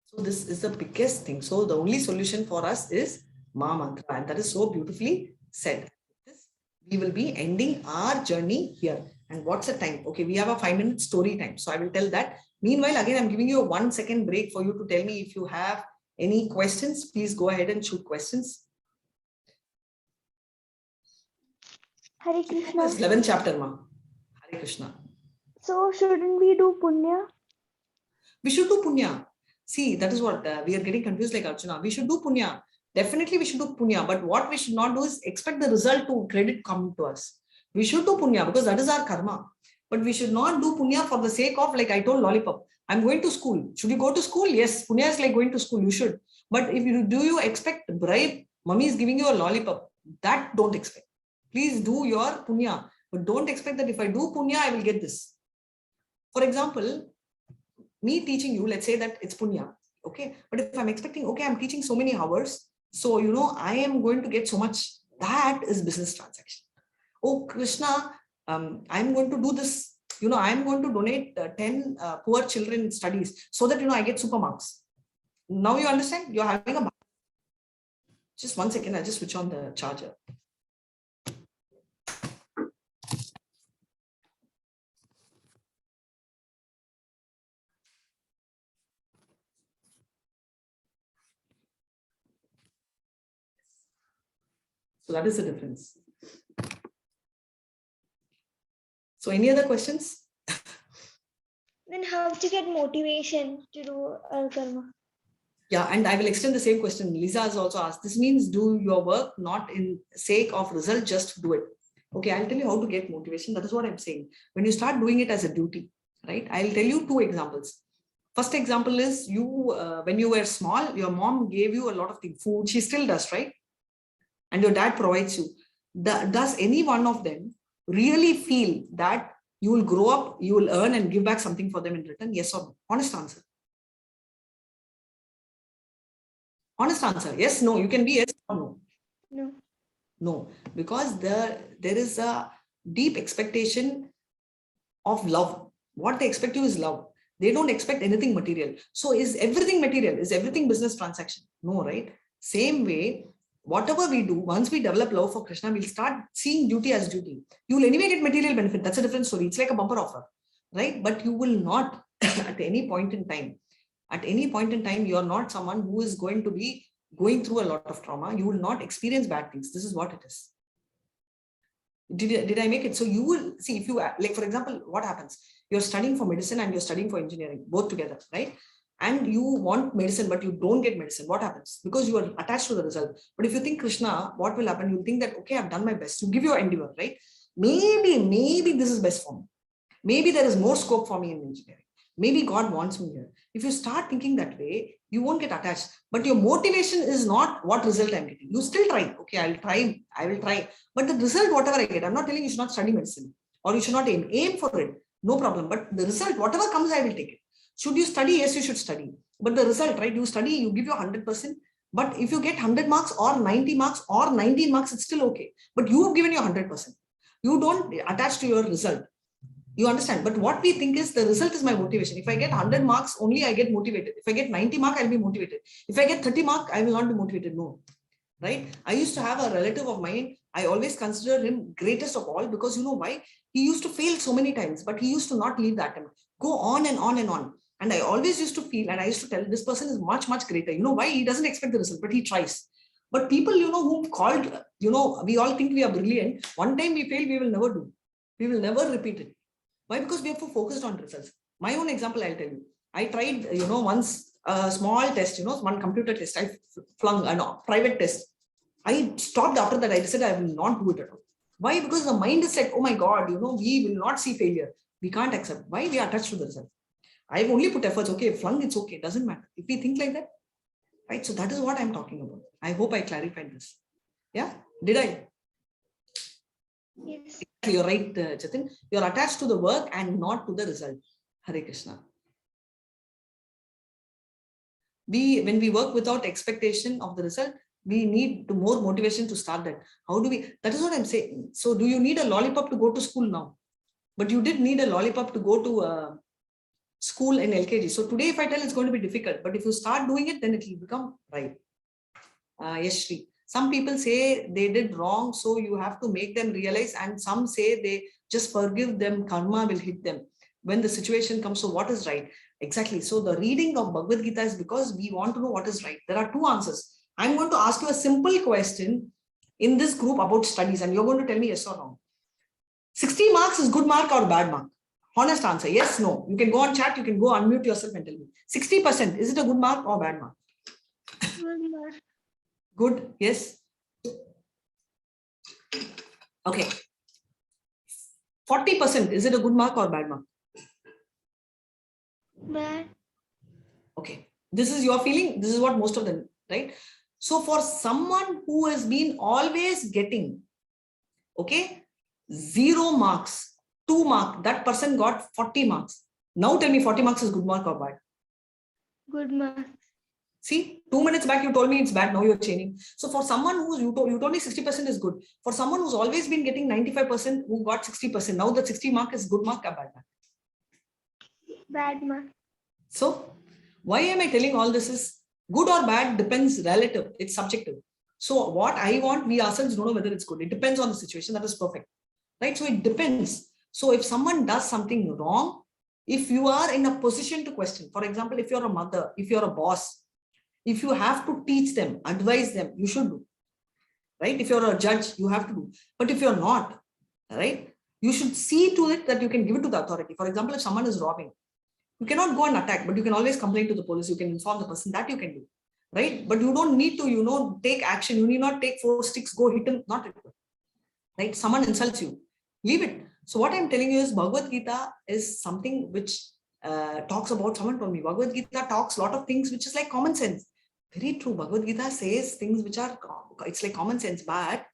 So this is the biggest thing. So the only solution for us is Ma Mantra, and that is so beautifully said. We will be ending our journey here. And what's the time? Okay, we have a 5-minute story time. So I will tell that. Meanwhile, again, I'm giving you a 1 second break for you to tell me if you have any questions. Please go ahead and shoot questions. Hare Krishna. 11th chapter, Ma. Hare Krishna. So shouldn't we do punya? We should do punya. See, that is what we are getting confused like Archana. We should do punya. Definitely we should do punya. But what we should not do is expect the result to credit come to us. We should do punya because that is our karma. But we should not do punya for the sake of, like I told Lollipop, I'm going to school. Should you go to school? Yes, punya is like going to school. You should. But if you do, you expect bribe? Mommy is giving you a lollipop. That don't expect. Please do your punya, but don't expect that if I do punya, I will get this. For example, me teaching you, let's say that it's punya, okay? But if I'm expecting, okay, I'm teaching so many hours, so, you know, I am going to get so much, that is business transaction. Oh, Krishna, I'm going to do this, you know, I'm going to donate 10 poor children studies so that, you know, I get super marks. Now you understand? You're having a... Just 1 second, I'll just switch on the charger. So that is the difference. So any other questions? Then how to get motivation to do karma? Yeah, and I will extend the same question. Lisa has also asked. This means do your work not in sake of result, just do it. Okay, I'll tell you how to get motivation. That is what I'm saying. When you start doing it as a duty, right? I'll tell you 2 examples. First example is you, when you were small, your mom gave you a lot of things, food. She still does, right? And your dad provides you. Does any one of them really feel that you will grow up, you will earn and give back something for them in return? Yes or no? Honest answer. Honest answer. Yes, no. You can be yes or no. No. No, because there is a deep expectation of love. What they expect you is love. They don't expect anything material. So is everything material? Is everything business transaction? No, right? Same way, whatever we do, once we develop love for Krishna, we'll start seeing duty as duty. You will anyway get material benefit. That's a different story. It's like a bumper offer, right? But you will not at any point in time. At any point in time, you're not someone who is going to be going through a lot of trauma. You will not experience bad things. This is what it is. Did I make it? So you will see, if you, like, for example, what happens? You're studying for medicine and you're studying for engineering, both together, right? and you want medicine, but you don't get medicine, what happens? Because you are attached to the result. But if you think Krishna, what will happen? You think that, okay, I've done my best. You give your endeavor, right? Maybe this is best for me. Maybe there is more scope for me in engineering. Maybe God wants me here. If you start thinking that way, you won't get attached. But your motivation is not what result I'm getting. You still try. Okay, I will try. But the result, whatever I get, I'm not telling you should not study medicine or you should not aim for it. No problem. But the result, whatever comes, I will take it. Should you study? Yes, you should study. But the result, right? You study, you give your 100%. But if you get 100 marks or 90 marks or 19 marks, it's still okay. But you have given your 100%. You don't attach to your result. You understand? But what we think is the result is my motivation. If I get 100 marks, only I get motivated. If I get 90 marks, I'll be motivated. If I get 30 marks, I will not be motivated. No. Right? I used to have a relative of mine. I always consider him greatest of all because you know why? He used to fail so many times, but he used to not leave that attempt. Go on and on and on. And I always used to feel, and I used to tell this person is much, much greater. You know why? He doesn't expect the result, but he tries. But people, you know, who called, you know, we all think we are brilliant. One time we fail, we will never do. We will never repeat it. Why? Because we have focused on results. My own example, I'll tell you. I tried, you know, once a small test, you know, one computer test. I flung a private test. I stopped after that. I decided I will not do it at all. Why? Because the mind is like, oh my God, you know, we will not see failure. We can't accept. Why? We are attached to the result. I've only put efforts. Okay, flung, it's okay. It doesn't matter. If we think like that, right? So that is what I'm talking about. I hope I clarified this. Yeah? Did I? Yes. You're right, Jatin. You're attached to the work and not to the result. Hare Krishna. When we work without expectation of the result, we need more motivation to start that. How do we? That is what I'm saying. So do you need a lollipop to go to school now? But you did need a lollipop to go to school in LKG. So today, if I tell, it's going to be difficult. But if you start doing it, then it will become right. Yes, Shri. Some people say they did wrong, so you have to make them realize. And some say they just forgive them, karma will hit them when the situation comes. So what is right? Exactly. So the reading of Bhagavad Gita is because we want to know what is right. There are two answers. I'm going to ask you a simple question in this group about studies, and you're going to tell me yes or no. 60 marks is good mark or bad mark? Honest answer. Yes, no. You can go on chat. You can go unmute yourself and tell me. 60%. Is it a good mark or bad mark? Good mark. Good. Yes. Okay. 40%. Is it a good mark or bad mark? Bad. Okay. This is your feeling. This is what most of them, right? So for someone who has been always getting, okay, 0 marks, 2 marks, that person got 40 marks. Now tell me 40 marks is good mark or bad? Good mark. See, 2 minutes back you told me it's bad. Now you're changing. So for someone who's, you told me 60% is good. For someone who's always been getting 95%, who got 60%, now the 60 mark is good mark or bad mark? Bad mark. So why am I telling all this is good or bad depends relative. It's subjective. So what I want, we ourselves don't know whether it's good. It depends on the situation. That is perfect. Right? So it depends. So if someone does something wrong, if you are in a position to question, for example, if you're a mother, if you're a boss, if you have to teach them, advise them, you should do. Right? If you're a judge, you have to do. But if you're not, right, you should see to it that you can give it to the authority. For example, if someone is robbing, you cannot go and attack, but you can always complain to the police. You can inform the person. That you can do. Right? But you don't need to, take action. You need not take 4 sticks, go hit him, not it. Right? Someone insults you. Leave it. So what I'm telling you is Bhagavad Gita is something which talks about, someone told me, Bhagavad Gita talks a lot of things which is like common sense. Very true. Bhagavad Gita says things which are, it's like common sense, but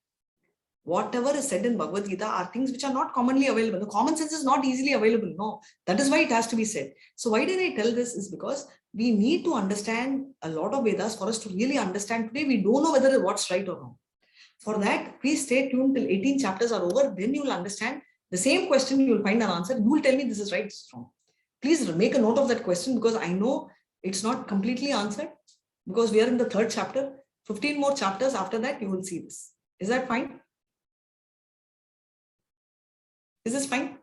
whatever is said in Bhagavad Gita are things which are not commonly available. The common sense is not easily available. No, that is why it has to be said. So why did I tell this is because we need to understand a lot of Vedas for us to really understand. Today, we don't know whether what's right or wrong. For that, please stay tuned till 18 chapters are over. Then you will understand the same question. You will find an answer. You will tell me this is right, this is wrong. Please make a note of that question because I know it's not completely answered because we are in the 3rd chapter. 15 more chapters after that, you will see this. Is that fine? Is this fine?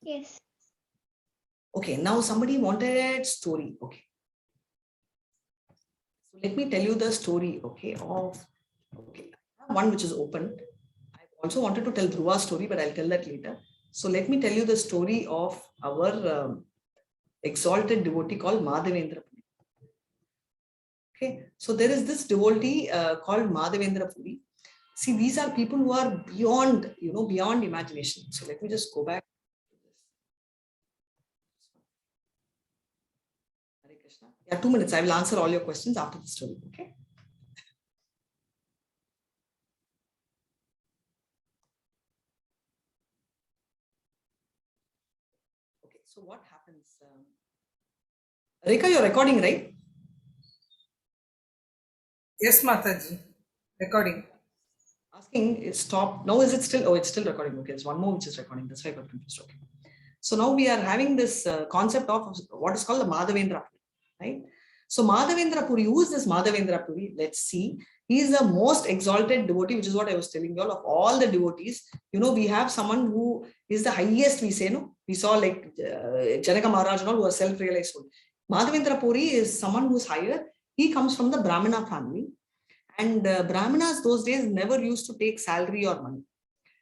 Yes. Okay, now somebody wanted story. Okay. So let me tell you the story, okay, of, okay, I have one which is open. I also wanted to tell Dhruva's story, but I'll tell that later. So let me tell you the story of our exalted devotee called Madhavendra Puri. Okay, so there is this devotee called Madhavendra Puri. See, these are people who are beyond, beyond imagination. So let me just go back. Hare Krishna. Yeah, 2 minutes. I will answer all your questions after the story. Okay. Okay. So what happens? Rekha, you're recording, right? Yes, Mataji. Recording. Asking is stop. Now is it still? Oh, it's still recording. Okay, there's one more which is recording. That's why I got confused. Okay. So now we are having this concept of what is called the Madhavendra Puri, right? So Madhavendra Puri, who is this Madhavendra Puri? Let's see. He is the most exalted devotee, which is what I was telling you all the devotees. We have someone who is the highest, we say, no? We saw like Janaka Maharaj and all who are self-realized. Madhavendra Puri is someone who is higher. He comes from the Brahmana family. And Brahmanas those days never used to take salary or money.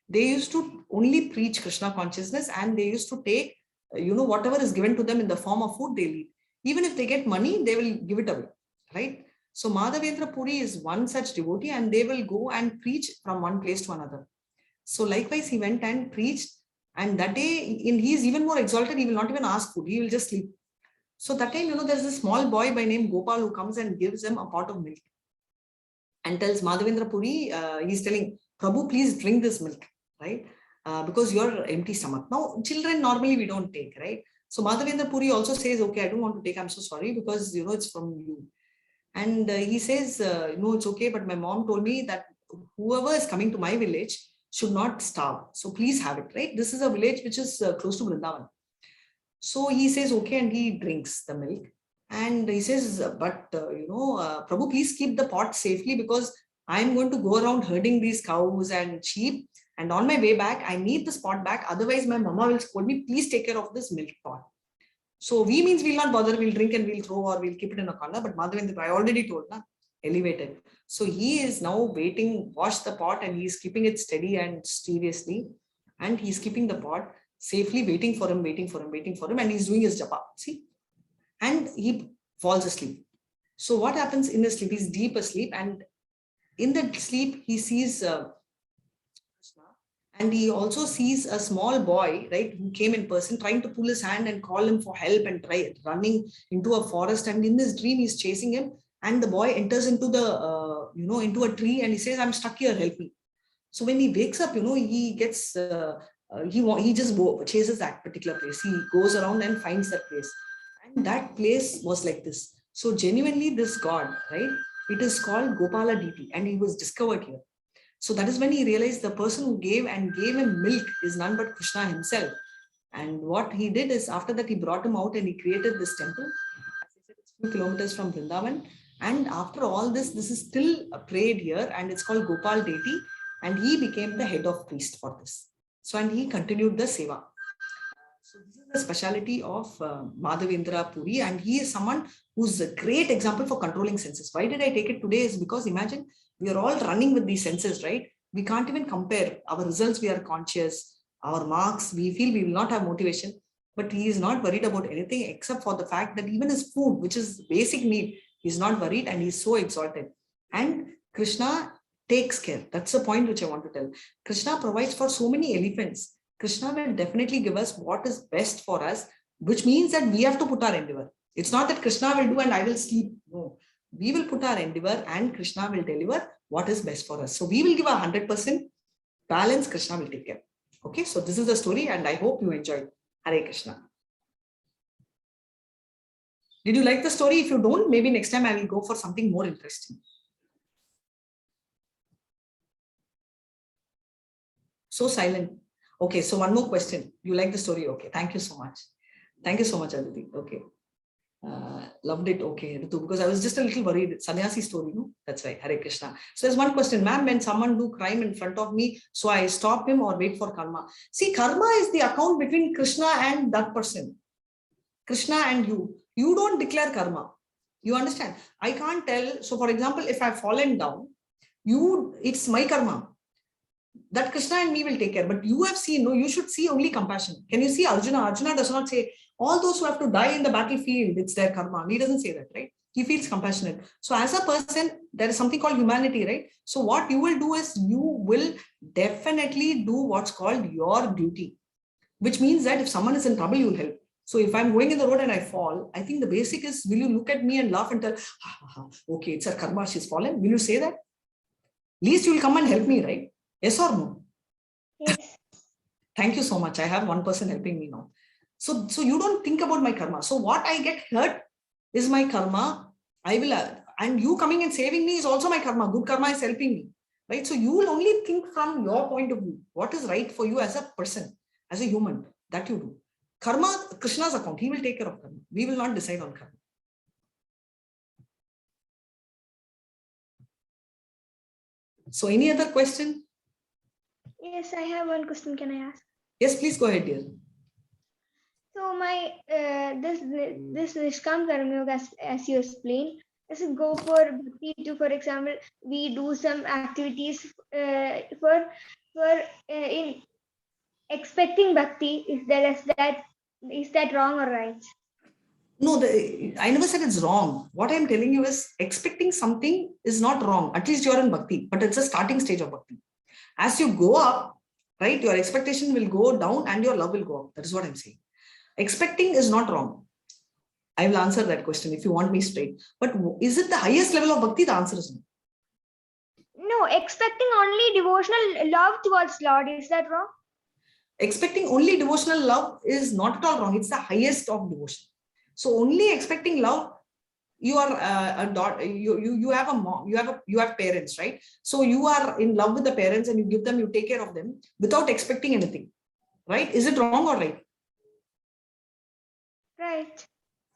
They used to only preach Krishna consciousness, and they used to take, whatever is given to them in the form of food, they eat. Even if they get money, they will give it away, right? So Madhavendra Puri is one such devotee, and they will go and preach from one place to another. So likewise, he went and preached, and that day, he is even more exalted. He will not even ask food. He will just sleep. So that time, there's a small boy by name Gopal who comes and gives him a pot of milk and tells Madhavendra Puri, he's telling, Prabhu, please drink this milk, right? Because you're empty stomach. Now, children normally we don't take, right? So Madhavendra Puri also says, okay, I don't want to take, I'm so sorry, because, it's from you. And he says, no, it's okay, but my mom told me that whoever is coming to my village should not starve. So please have it, right? This is a village which is close to Vrindavan. So he says, okay, and he drinks the milk. And he says, but, Prabhu, please keep the pot safely, because I'm going to go around herding these cows and sheep. And on my way back, I need this pot back. Otherwise, my mama will scold me. Please take care of this milk pot. So we means we'll not bother. We'll drink and we'll throw, or we'll keep it in a corner. But Madhavendra, I already told, elevated. So he is now waiting, wash the pot, and he's keeping it steady and seriously. And he's keeping the pot safely, waiting for him. And he's doing his japa. See? And he falls asleep. So what happens in his sleep? He's deep asleep, and in that sleep he sees Krishna, and he also sees a small boy, right, who came in person, trying to pull his hand and call him for help, and running into a forest. And in his dream he's chasing him, and the boy enters into the into a tree, and he says, I'm stuck here, help me. So when he wakes up, he gets he just chases that particular place. He goes around and finds that place. That place was like this. So genuinely this God, right, it is called Gopala deity, and he was discovered here. So that is when he realized the person who gave him milk is none but Krishna himself. And what he did is, after that, he brought him out and he created this temple. As I said, it's 2 kilometers from Vrindavan. And after all this is still prayed here, and it's called Gopal deity, and he became the head of priest for this. So, and he continued the seva. So this is the speciality of Madhavendra Puri, and he is someone who's a great example for controlling senses. Why did I take it today? Is because imagine we are all running with these senses, right? We can't even compare our results. We are conscious, our marks, we feel we will not have motivation, but he is not worried about anything except for the fact that even his food, which is basic need, he's not worried, and he's so exalted. And Krishna takes care. That's the point which I want to tell. Krishna provides for so many elephants. Krishna will definitely give us what is best for us, which means that we have to put our endeavor. It's not that Krishna will do and I will sleep. No, we will put our endeavor, and Krishna will deliver what is best for us. So we will give 100% balance. Krishna will take care. Okay, so this is the story, and I hope you enjoyed. Hare Krishna. Did you like the story? If you don't, maybe next time I will go for something more interesting. So silent. Okay, so one more question. You like the story? Okay, thank you so much. Thank you so much, Aditi. Okay. Loved it. Okay, Ritu, because I was just a little worried. Sannyasi story, no? That's right. Hare Krishna. So there's one question, ma'am. When someone do crime in front of me, so I stop him or wait for karma? See, karma is the account between Krishna and that person. Krishna and you. You don't declare karma. You understand? I can't tell. So, for example, if I've fallen down, it's my karma. That Krishna and me will take care. But you have seen, no, you should see only compassion. Can you see Arjuna? Arjuna does not say, All those who have to die in the battlefield, it's their karma. He doesn't say that, right? He feels compassionate. So as a person, there is something called humanity, right? So what you will do is you will definitely do what's called your duty, which means that if someone is in trouble, you will help. So if I'm going in the road and I fall, I think the basic is, will you look at me and laugh and tell, okay, it's her karma, she's fallen. Will you say that? Least you will come and help me, right? Yes or no? Yes. Thank you so much. I have one person helping me now. So you don't think about my karma. So what I get hurt is my karma. I will, and you coming and saving me is also my karma. Good karma is helping me, right? So you will only think from your point of view, what is right for you as a person, as a human, that you do. Karma, Krishna's account. He will take care of karma. We will not decide on karma. So any other question? Yes, I have one question. Can I ask? Yes, please go ahead, dear. So my this Nishkam Karma Yoga, as you explained, does it go for bhakti to, for example, we do some activities for in expecting bhakti? Is that wrong or right? No, I never said it's wrong. What I'm telling you is expecting something is not wrong. At least you're in bhakti, but it's a starting stage of bhakti. As you go up, right, your expectation will go down and your love will go up. That is what I'm saying. Expecting is not wrong. I will answer that question if you want me straight. But is it the highest level of bhakti? The answer is no. No, expecting only devotional love towards Lord, is that wrong? Expecting only devotional love is not at all wrong. It's the highest of devotion. So only expecting love, you are a daughter, you have a mom, you have parents, right? So you are in love with the parents and you give them, you take care of them without expecting anything, right? Is it wrong or right? Right.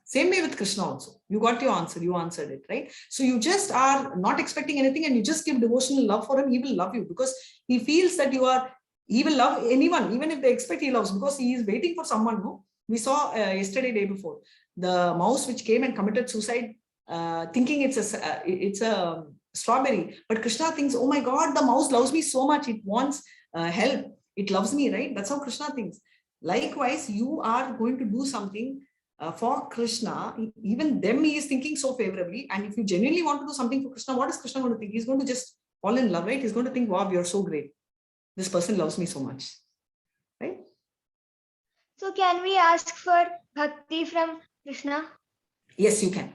Same way with Krishna also. You got your answer, you answered it, right? So you just are not expecting anything and you just give devotional love for him. He will love you because he feels that he will love anyone, even if they expect, he loves, because he is waiting for someone. No, we saw yesterday, day before, the mouse which came and committed suicide, thinking it's a strawberry, but Krishna thinks, oh my God, the mouse loves me so much, it wants help, it loves me, right? That's how Krishna thinks. Likewise, you are going to do something for Krishna, even them he is thinking so favorably. And if you genuinely want to do something for Krishna, what is Krishna going to think? He's going to just fall in love, right? He's going to think, wow, you're so great. This person loves me so much, right? So can we ask for bhakti from Krishna? Yes, you can.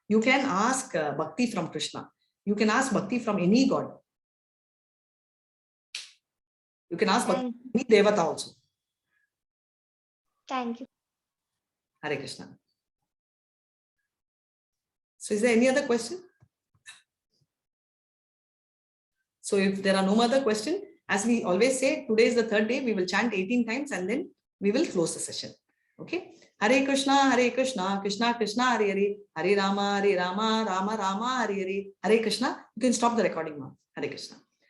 You can ask bhakti from Krishna. You can ask bhakti from any god. You can ask bhakti from any devata also. Thank you. Hare Krishna. So is there any other question? So if there are no other questions, as we always say, today is the third day, we will chant 18 times and then we will close the session. Okay. Hare Krishna, Krishna Krishna, Hare Hare, Hare Rama, Rama Rama, Hare Hare. Hare Krishna. You can stop the recording now. Hare Krishna.